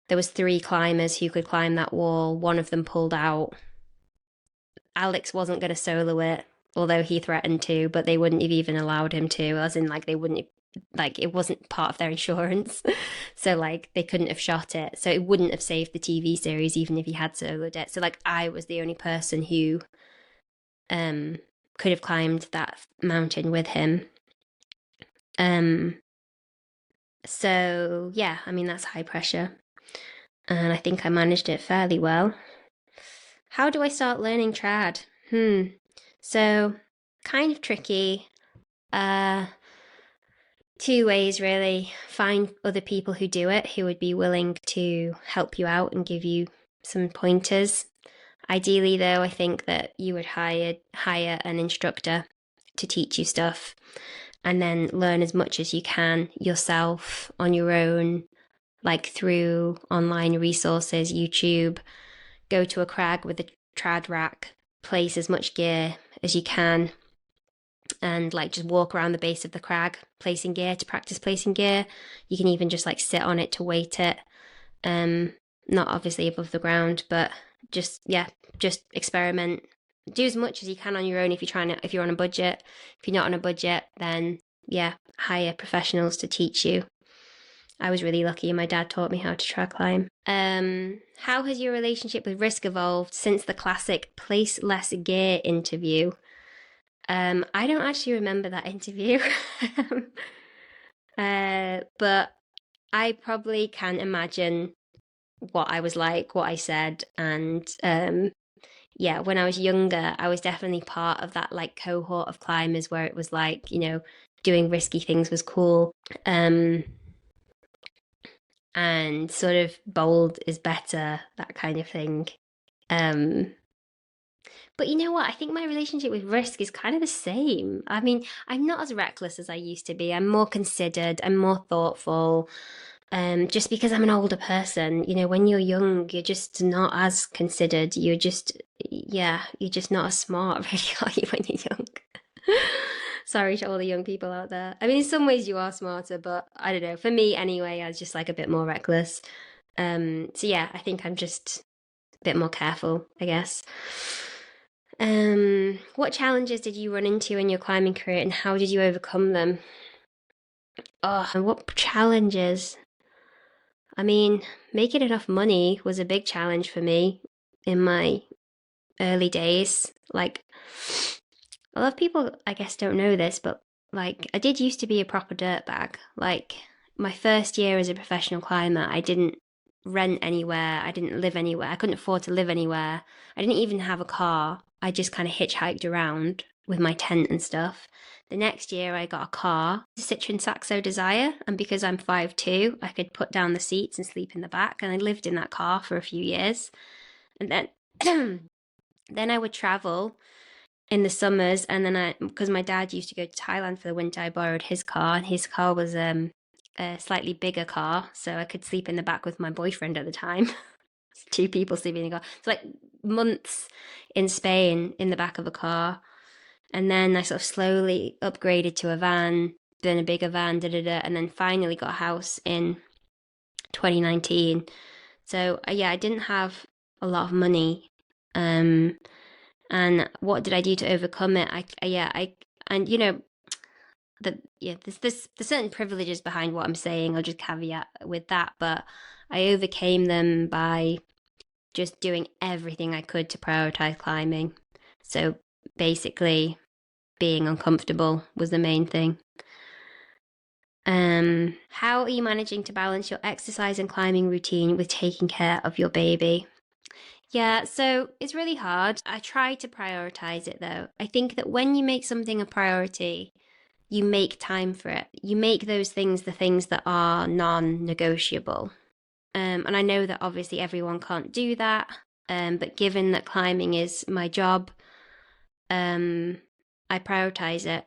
There was 3 climbers who could climb that wall. One of them pulled out. Alex wasn't going to solo it, although he threatened to, but they wouldn't have even allowed him to, as in, like, they wouldn't, like, it wasn't part of their insurance. So, like, they couldn't have shot it. So it wouldn't have saved the TV series, even if he had soloed it. So, like, I was the only person who could have climbed that mountain with him. So, yeah, I mean, that's high pressure. And I think I managed it fairly well. How do I start learning trad? So, kind of tricky. 2 ways, really. Find other people who do it, who would be willing to help you out and give you some pointers. Ideally, though, I think that you would hire an instructor to teach you stuff, and then learn as much as you can yourself on your own, like through online resources, YouTube. Go to a crag with a trad rack, place as much gear as you can, and like just walk around the base of the crag placing gear to practice placing gear. You can even just like sit on it to weight it. Not obviously above the ground, but just experiment. Do as much as you can on your own if you're on a budget. If you're not on a budget, then hire professionals to teach you. I was really lucky. My dad taught me how to trad climb. How has your relationship with risk evolved since the classic place less gear interview? I don't actually remember that interview. But I probably can imagine what I was like, what I said, and when I was younger, I was definitely part of that like cohort of climbers where it was like, doing risky things was cool. And sort of bold is better, that kind of thing. But you know what? I think my relationship with risk is kind of the same. I mean, I'm not as reckless as I used to be. I'm more considered, I'm more thoughtful. Just because I'm an older person, when you're young, you're just not as considered. You're just not as smart, really, are you, when you're young? Sorry to all the young people out there. I mean, in some ways you are smarter, but I don't know. For me, anyway, I was just like a bit more reckless. I think I'm just a bit more careful, I guess. What challenges did you run into in your climbing career, and how did you overcome them? Oh, and what challenges? I mean, making enough money was a big challenge for me in my early days. Like, a lot of people, I guess, don't know this, but like, I did used to be a proper dirtbag. Like, my first year as a professional climber, I didn't rent anywhere. I didn't live anywhere. I couldn't afford to live anywhere. I didn't even have a car. I just kind of hitchhiked around with my tent and stuff. The next year, I got a car, a Citroen Saxo Desire, and because I'm 5'2", I could put down the seats and sleep in the back. And I lived in that car for a few years, and then then I would travel in the summers, and then because my dad used to go to Thailand for the winter, I borrowed his car, and his car was a slightly bigger car, so I could sleep in the back with my boyfriend at the time. 2 people sleeping in the car. So like months in Spain in the back of a car. And then I sort of slowly upgraded to a van, then a bigger van, and then finally got a house in 2019. So I didn't have a lot of money. And what did I do to overcome it? There's certain privileges behind what I'm saying. I'll just caveat with that, but I overcame them by just doing everything I could to prioritize climbing. So basically, being uncomfortable was the main thing. How are you managing to balance your exercise and climbing routine with taking care of your baby? Yeah, so it's really hard. I try to prioritize it though. I think that when you make something a priority, you make time for it. You make those things the things that are non-negotiable. And I know that obviously everyone can't do that. But given that climbing is my job, I prioritize it.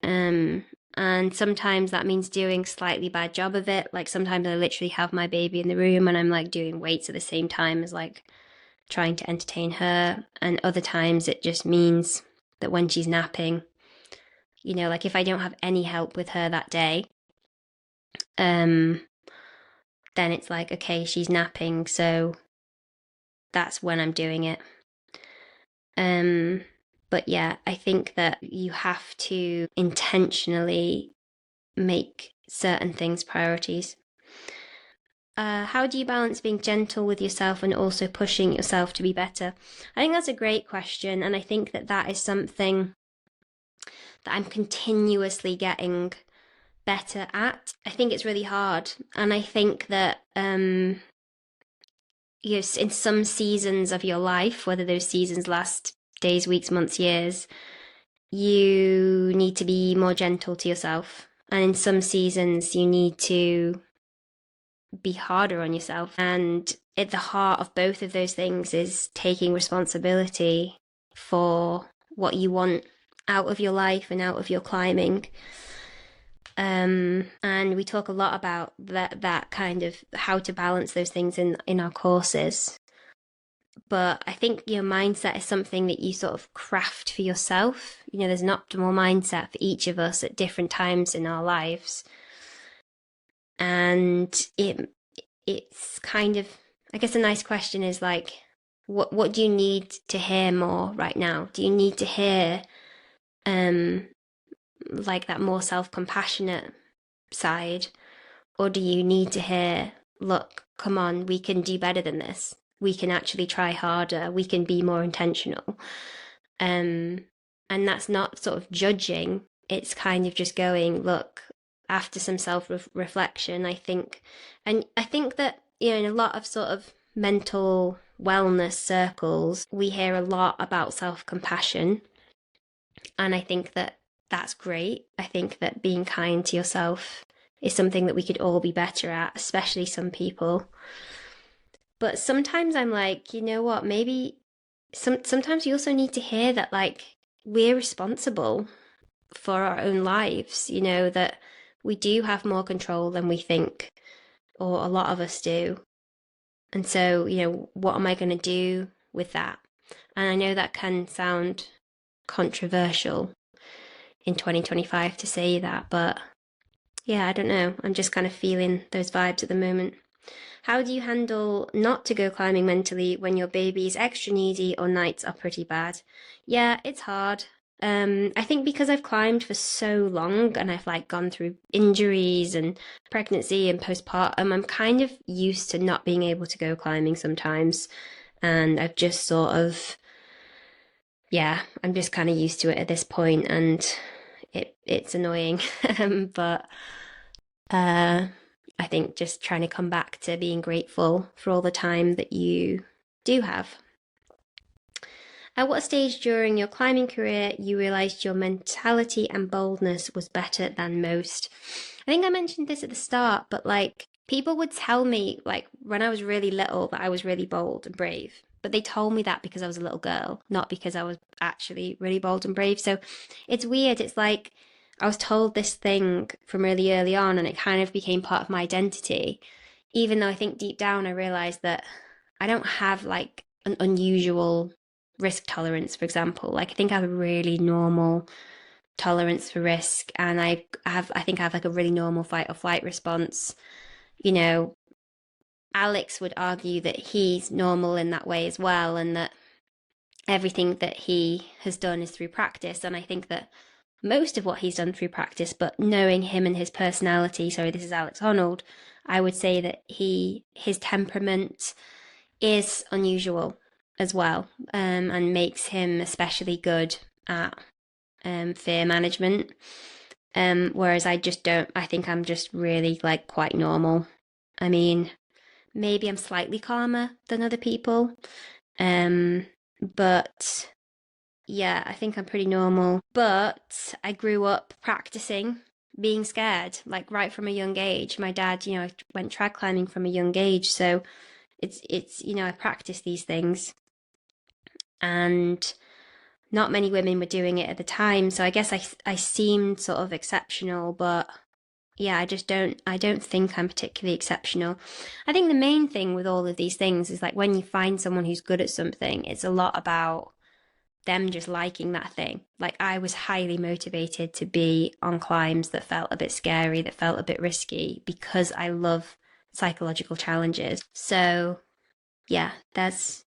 And sometimes that means doing slightly bad job of it. Like sometimes I literally have my baby in the room and I'm like doing weights at the same time as like trying to entertain her. And other times it just means that when she's napping, like if I don't have any help with her that day, then it's like, okay, she's napping, so that's when I'm doing it. But yeah, I think that you have to intentionally make certain things priorities. How do you balance being gentle with yourself and also pushing yourself to be better? I think that's a great question, and I think that is something that I'm continuously getting better at. I think it's really hard, and I think that in some seasons of your life, whether those seasons last days, weeks, months, years, you need to be more gentle to yourself, and in some seasons you need to be harder on yourself. And at the heart of both of those things is taking responsibility for what you want out of your life and out of your climbing. And we talk a lot about that kind of how to balance those things in our courses. But I think your mindset is something that you sort of craft for yourself. There's an optimal mindset for each of us at different times in our lives. And it's kind of, I guess a nice question is like, what do you need to hear more right now? Do you need to hear like that more self-compassionate side, or do you need to hear, look, come on, we can do better than this, we can actually try harder, we can be more intentional? And that's not sort of judging, it's kind of just going, look, after some self-reflection, I think that in a lot of sort of mental wellness circles, we hear a lot about self-compassion, and I think that that's great. I think that being kind to yourself is something that we could all be better at, especially some people. But sometimes I'm like, you know what, maybe sometimes you also need to hear that like we're responsible for our own lives, that we do have more control than we think, or a lot of us do. And so, what am I going to do with that? And I know that can sound controversial in 2025 to say that, but yeah, I don't know. I'm just kind of feeling those vibes at the moment. How do you handle not to go climbing mentally when your baby is extra needy or nights are pretty bad? Yeah, it's hard. I think because I've climbed for so long and I've like gone through injuries and pregnancy and postpartum, I'm kind of used to not being able to go climbing sometimes. And I've just sort of, yeah, I'm just kind of used to it at this point, and it's annoying. But I think just trying to come back to being grateful for all the time that you do have. At what stage during your climbing career you realised your mentality and boldness was better than most? I think I mentioned this at the start, but like people would tell me like when I was really little that I was really bold and brave. But they told me that because I was a little girl, not because I was actually really bold and brave. So it's weird. It's like I was told this thing from really early on, and it kind of became part of my identity. Even though I think deep down I realised that I don't have like an unusual risk tolerance, for example. Like I think I have a really normal tolerance for risk, and I think I have like a really normal fight or flight response. Alex would argue that he's normal in that way as well, and that everything that he has done is through practice. And I think that most of what he's done through practice, but knowing him and his personality, sorry, this is Alex Honnold, I would say that his temperament is unusual as well, and makes him especially good at fear management. Whereas I just don't, I think I'm just really like quite normal. I mean, maybe I'm slightly calmer than other people. But yeah, I think I'm pretty normal. But I grew up practicing being scared, like right from a young age. My dad, went trad climbing from a young age. So it's I practice these things. And not many women were doing it at the time. So I guess I seemed sort of exceptional, but yeah, I don't think I'm particularly exceptional. I think the main thing with all of these things is like when you find someone who's good at something, it's a lot about them just liking that thing. Like I was highly motivated to be on climbs that felt a bit scary, that felt a bit risky because I love psychological challenges. So, yeah, that's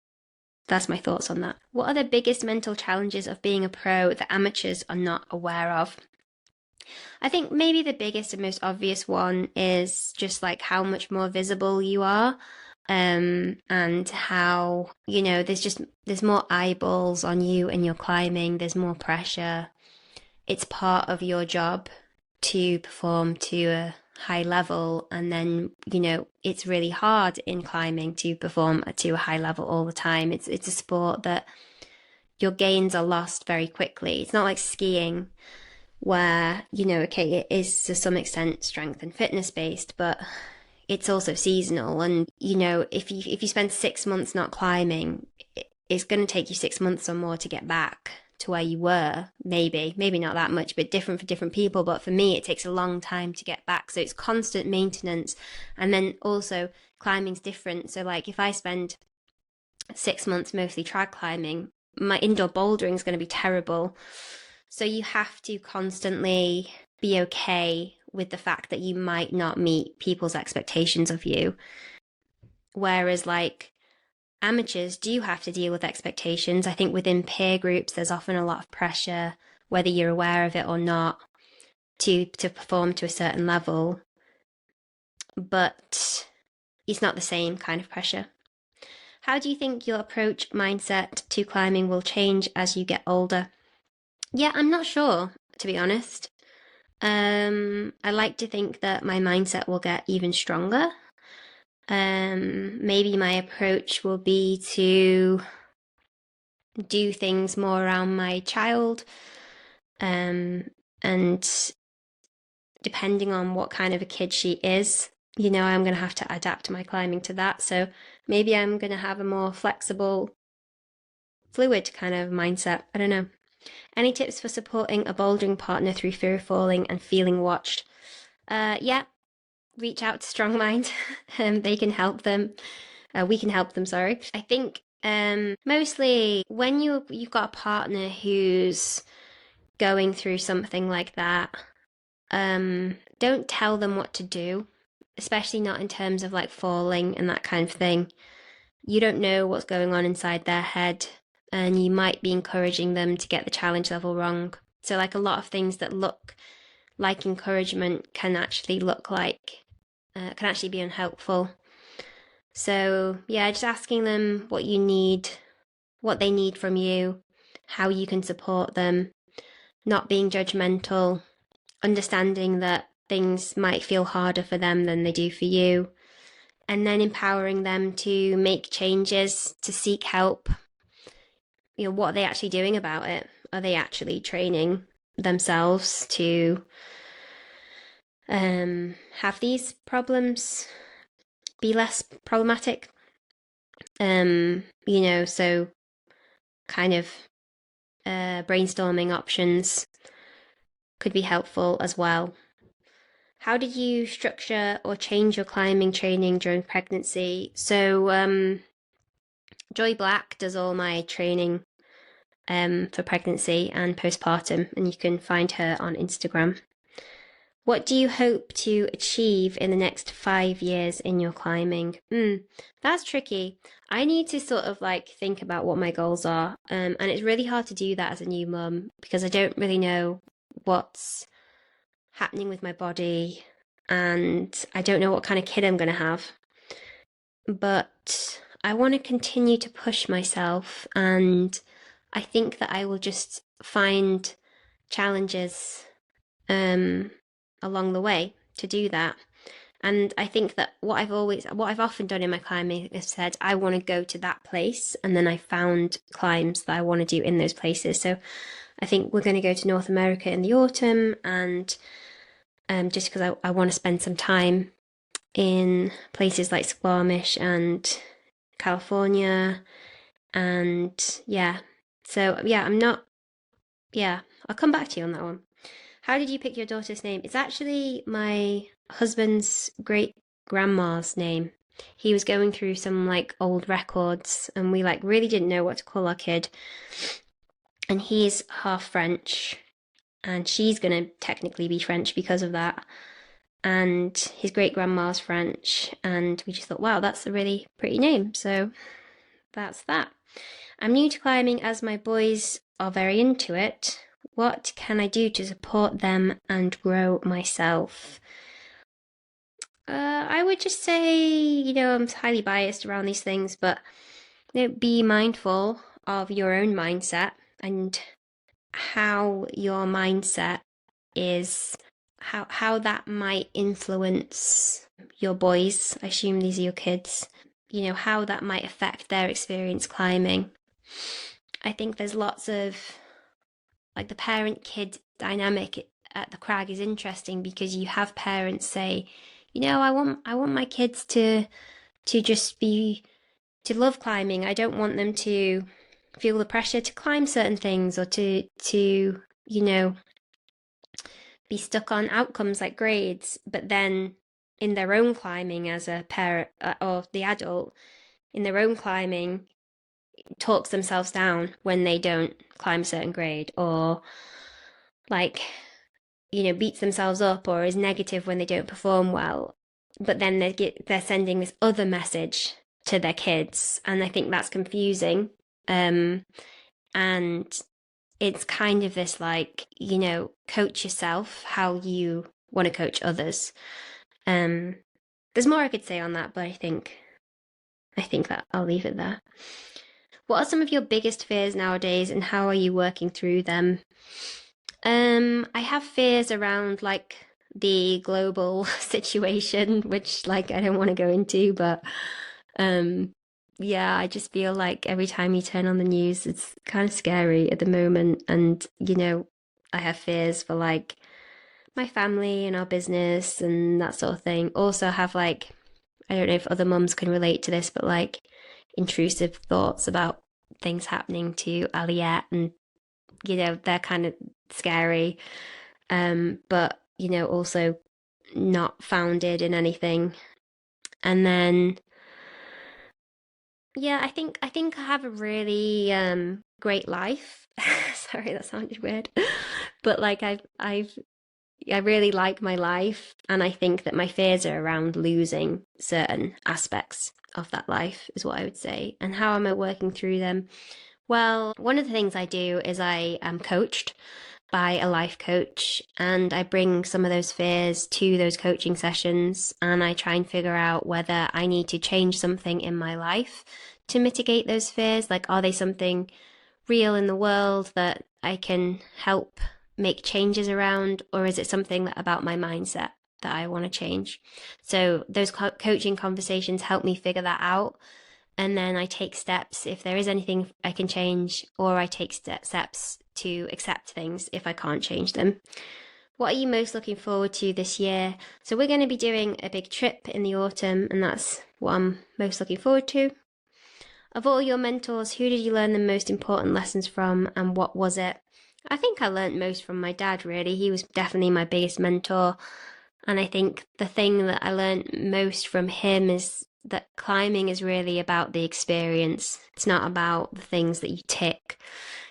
my thoughts on that. What are the biggest mental challenges of being a pro that amateurs are not aware of? I think maybe the biggest and most obvious one is just like how much more visible you are. And how, there's more eyeballs on you and you're climbing, there's more pressure. It's part of your job to perform to a high level. And then, it's really hard in climbing to perform to a high level all the time. It's a sport that your gains are lost very quickly. It's not like skiing where, okay, it is to some extent strength and fitness based, but it's also seasonal. And, if you spend 6 months not climbing, it's going to take you 6 months or more to get back to where you were. Maybe not that much, but different for different people. But for me, it takes a long time to get back. So it's constant maintenance. And then also climbing's different. So like if I spend 6 months mostly trad climbing, my indoor bouldering is going to be terrible. So you have to constantly be okay with the fact that you might not meet people's expectations of you. Whereas, like, amateurs do have to deal with expectations. I think within peer groups, there's often a lot of pressure, whether you're aware of it or not, to perform to a certain level. But it's not the same kind of pressure. How do you think your approach mindset to climbing will change as you get older? Yeah, I'm not sure, to be honest. I like to think that my mindset will get even stronger. Maybe my approach will be to do things more around my child. And depending on what kind of a kid she is, I'm going to have to adapt my climbing to that. So maybe I'm going to have a more flexible, fluid kind of mindset. I don't know. Any tips for supporting a bouldering partner through fear of falling and feeling watched? Yeah, reach out to Strong Mind. They can help them. We can help them. Sorry. I think mostly when you've got a partner who's going through something like that, don't tell them what to do, especially not in terms of like falling and that kind of thing. You don't know what's going on inside their head, and you might be encouraging them to get the challenge level wrong. So, like a lot of things that look like encouragement can actually can actually be unhelpful. So, yeah, just asking them what you need, what they need from you, how you can support them, not being judgmental, understanding that things might feel harder for them than they do for you, and then empowering them to make changes, to seek help. What are they actually doing about it? Are they actually training themselves to have these problems be less problematic? So kind of brainstorming options could be helpful as well. How did you structure or change your climbing training during pregnancy? So Joy Black does all my training for pregnancy and postpartum, and you can find her on Instagram. What do you hope to achieve in the next 5 years in your climbing? That's tricky. I need to sort of like think about what my goals are. And it's really hard to do that as a new mum because I don't really know what's happening with my body and I don't know what kind of kid I'm going to have. But I want to continue to push myself, and I think that I will just find challenges along the way to do that. And I think that what I've often done in my climbing is said, I want to go to that place. And then I found climbs that I want to do in those places. So I think we're going to go to North America in the autumn. And just because I want to spend some time in places like Squamish and California. And yeah, so yeah, I'll come back to you on that one. How did you pick your daughter's name? It's actually my husband's great grandma's name. He was going through some like old records and we like really didn't know what to call our kid. And he's half French and she's going to technically be French because of that. And his great grandma's French. And we just thought, wow, that's a really pretty name. So that's that. I'm new to climbing as my boys are very into it. What can I do to support them and grow myself? I would just say, I'm highly biased around these things, but be mindful of your own mindset and how your mindset is, how that might influence your boys. I assume these are your kids. How that might affect their experience climbing. I think there's lots of, like, the parent-kid dynamic at the crag is interesting because you have parents say, I want my kids to just to love climbing. I don't want them to feel the pressure to climb certain things or to be stuck on outcomes like grades. But then in their own climbing as a parent or the adult in their own climbing talks themselves down when they don't climb a certain grade or like beats themselves up or is negative when they don't perform well, but then they're sending this other message to their kids, and I think that's confusing. And it's kind of this like coach yourself how you want to coach others. There's more I could say on that, but I think that I'll leave it there. What are some of your biggest fears nowadays, and how are you working through them? I have fears around like the global situation, which like I don't want to go into, but yeah, I just feel like every time you turn on the news, it's kind of scary at the moment, and I have fears for like my family and our business and that sort of thing. Also have like, I don't know if other mums can relate to this, but like intrusive thoughts about things happening to Aliette, and they're kind of scary, but also not founded in anything. And then yeah, I think I have a really great life. Sorry, that sounded weird. But like I really like my life, and I think that my fears are around losing certain aspects of that life is what I would say. And how am I working through them? Well, one of the things I do is I am coached by a life coach, and I bring some of those fears to those coaching sessions, and I try and figure out whether I need to change something in my life to mitigate those fears. Like, are they something real in the world that I can help make changes around, or is it something about my mindset that I want to change? So those coaching conversations help me figure that out. And then I take steps if there is anything I can change, or I take steps to accept things if I can't change them. What are you most looking forward to this year? So we're going to be doing a big trip in the autumn, and that's what I'm most looking forward to. Of all your mentors, who did you learn the most important lessons from, and what was it? I think I learned most from my dad, really. He was definitely my biggest mentor. And I think the thing that I learned most from him is that climbing is really about the experience. It's not about the things that you tick.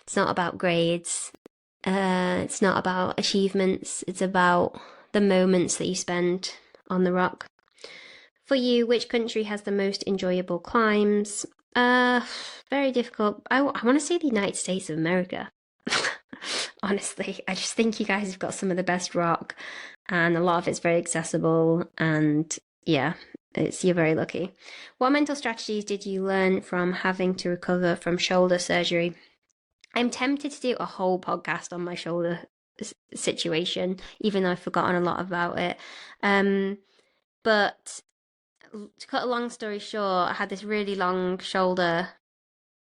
It's not about grades. It's not about achievements. It's about the moments that you spend on the rock. For you, which country has the most enjoyable climbs? Very difficult. I want to say the United States of America. Honestly, I just think you guys have got some of the best rock, and a lot of it's very accessible, and yeah, you're very lucky. What mental strategies did you learn from having to recover from shoulder surgery? I'm tempted to do a whole podcast on my shoulder situation, even though I've forgotten a lot about it. But to cut a long story short, I had this really long shoulder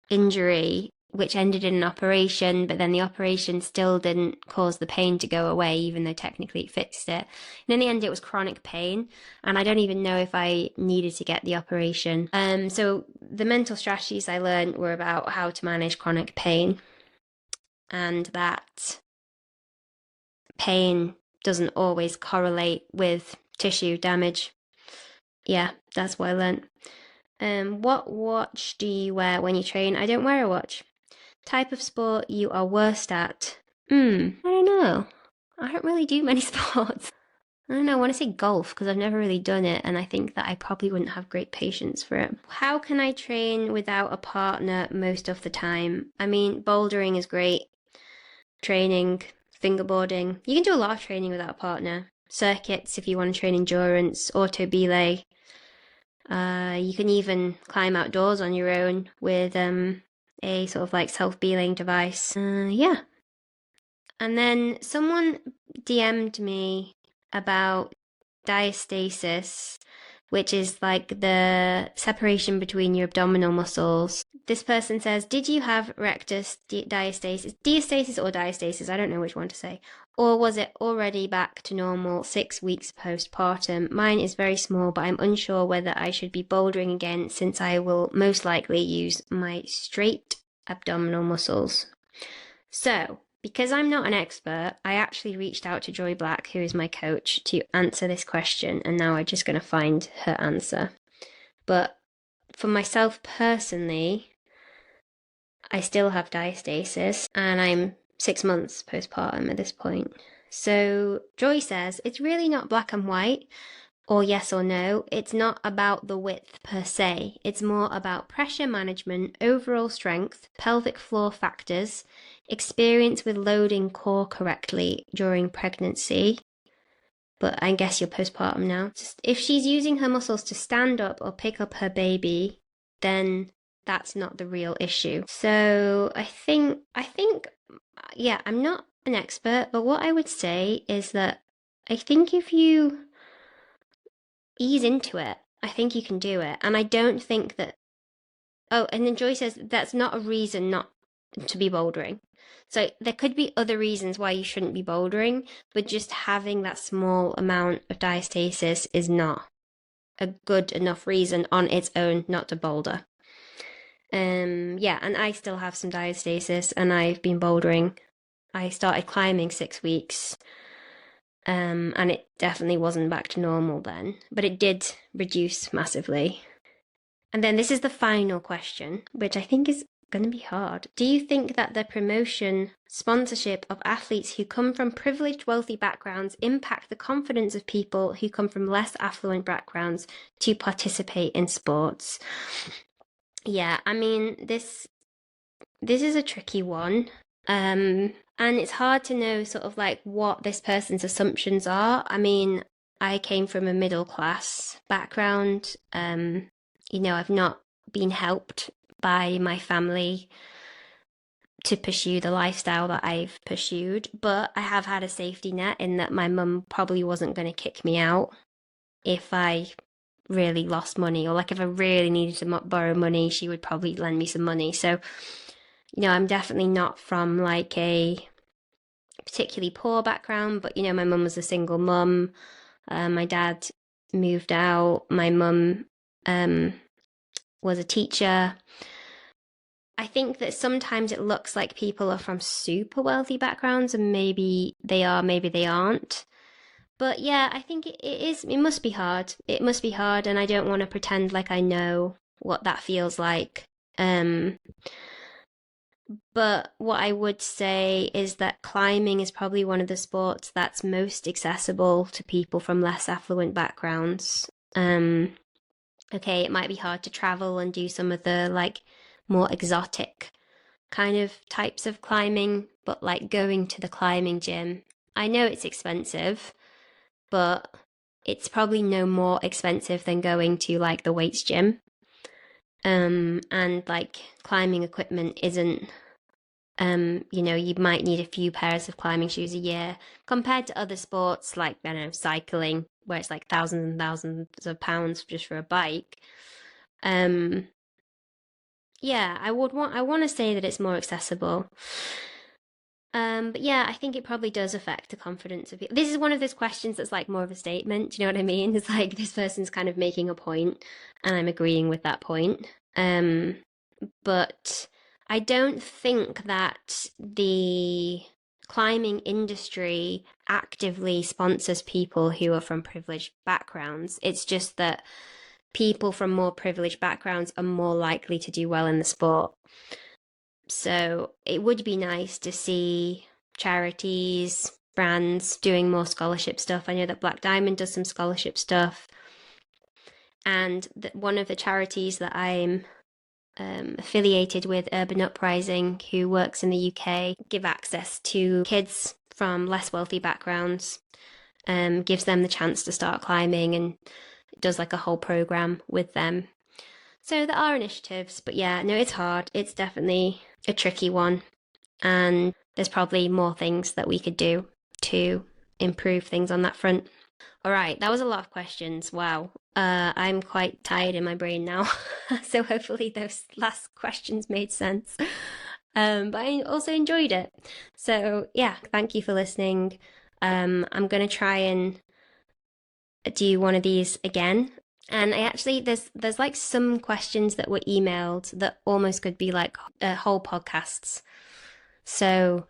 injury which ended in an operation, but then the operation still didn't cause the pain to go away, even though technically it fixed it. And in the end, it was chronic pain, and I don't even know if I needed to get the operation. So the mental strategies I learned were about how to manage chronic pain, and that pain doesn't always correlate with tissue damage. Yeah, that's what I learned. What watch do you wear when you train? I don't wear a watch. Type of sport you are worst at? I don't know. I don't really do many sports. I don't know, I want to say golf because I've never really done it, and I think that I probably wouldn't have great patience for it. How can I train without a partner most of the time? I mean, bouldering is great. Training, fingerboarding. You can do a lot of training without a partner. Circuits if you want to train endurance, auto belay. You can even climb outdoors on your own with a sort of like self-belaying device. Yeah. And then someone DM'd me about diastasis, which is like the separation between your abdominal muscles. This person says, did you have rectus diastasis? Diastasis or diastasis? I don't know which one to say. Or was it already back to normal 6 weeks postpartum? Mine is very small, but I'm unsure whether I should be bouldering again since I will most likely use my straight abdominal muscles. So, because I'm not an expert, I actually reached out to Joy Black, who is my coach, to answer this question, and now I'm just going to find her answer. But for myself personally, I still have diastasis, and I'm 6 months postpartum at this point. So Joy says it's really not black and white, or yes or no. It's not about the width per se. It's more about pressure management, overall strength, pelvic floor factors, experience with loading core correctly during pregnancy. But I guess you're postpartum now. If she's using her muscles to stand up or pick up her baby, then that's not the real issue. So I think, yeah, I'm not an expert, but what I would say is that I think if you ease into it, I think you can do it. And I don't think that. Oh, and then Joy says that's not a reason not to be bouldering. So there could be other reasons why you shouldn't be bouldering, but just having that small amount of diastasis is not a good enough reason on its own not to boulder. Yeah, and I still have some diastasis, and I've been bouldering. I started climbing 6 weeks, and it definitely wasn't back to normal then, but it did reduce massively. And then this is the final question, which I think is going to be hard. Do you think that the promotion, sponsorship of athletes who come from privileged, wealthy backgrounds impact the confidence of people who come from less affluent backgrounds to participate in sports? Yeah, I mean, this is a tricky one. And it's hard to know sort of like what this person's assumptions are. I mean, I came from a middle class background. I've not been helped by my family to pursue the lifestyle that I've pursued, but I have had a safety net in that my mum probably wasn't going to kick me out if I really lost money, or like if I really needed to borrow money, she would probably lend me some money. So, I'm definitely not from like a particularly poor background, but my mum was a single mum. My dad moved out. My mum was a teacher. I think that sometimes it looks like people are from super wealthy backgrounds, and maybe they are, maybe they aren't. But yeah, I think it must be hard. It must be hard, and I don't want to pretend like I know what that feels like. But what I would say is that climbing is probably one of the sports that's most accessible to people from less affluent backgrounds. Okay, it might be hard to travel and do some of the like more exotic kind of types of climbing, but like going to the climbing gym, I know it's expensive, but it's probably no more expensive than going to like the weights gym. And like climbing equipment isn't, you might need a few pairs of climbing shoes a year compared to other sports like, I don't know, cycling, where it's like thousands and thousands of pounds just for a bike. Yeah, I want to say that it's more accessible. But yeah, I think it probably does affect the confidence of people. This is one of those questions that's like more of a statement. Do you know what I mean? It's like this person's kind of making a point, and I'm agreeing with that point. But I don't think that the climbing industry actively sponsors people who are from privileged backgrounds. It's just that people from more privileged backgrounds are more likely to do well in the sport. So it would be nice to see charities, brands doing more scholarship stuff. I know that Black Diamond does some scholarship stuff. And one of the charities that I'm affiliated with, Urban Uprising, who works in the UK, give access to kids from less wealthy backgrounds, gives them the chance to start climbing, and does like a whole program with them. So there are initiatives, but yeah, no, it's hard. It's definitely a tricky one. And there's probably more things that we could do to improve things on that front. All right, that was a lot of questions. Wow. I'm quite tired in my brain now. So hopefully those last questions made sense. But I also enjoyed it. So yeah, thank you for listening. I'm going to try and do one of these again. And I actually, there's like some questions that were emailed that almost could be like whole podcasts. So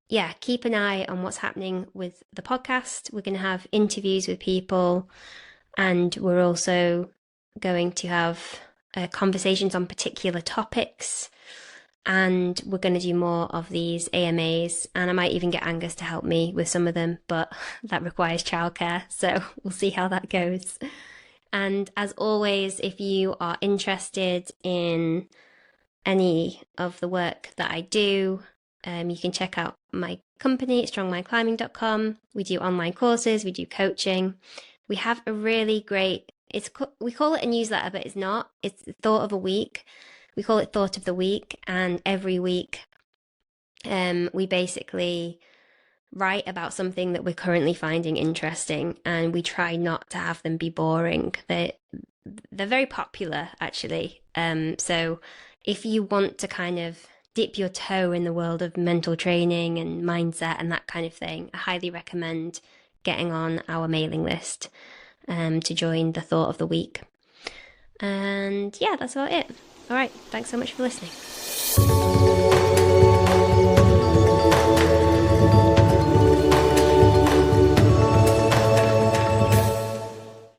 yeah, keep an eye on what's happening with the podcast. We're going to have interviews with people, and we're also going to have conversations on particular topics. And we're going to do more of these AMAs, and I might even get Angus to help me with some of them, but that requires childcare, so we'll see how that goes. And as always, if you are interested in any of the work that I do, you can check out my company at strongmindclimbing.com. We do online courses, we do coaching. We have a really great, we call it a newsletter, but it's not. It's Thought of a Week. We call it Thought of the Week, and every week we basically write about something that we're currently finding interesting, and we try not to have them be boring. They're very popular, actually. So if you want to kind of dip your toe in the world of mental training and mindset and that kind of thing, I highly recommend getting on our mailing list to join the Thought of the Week. And yeah, that's about it. All right, thanks so much for listening.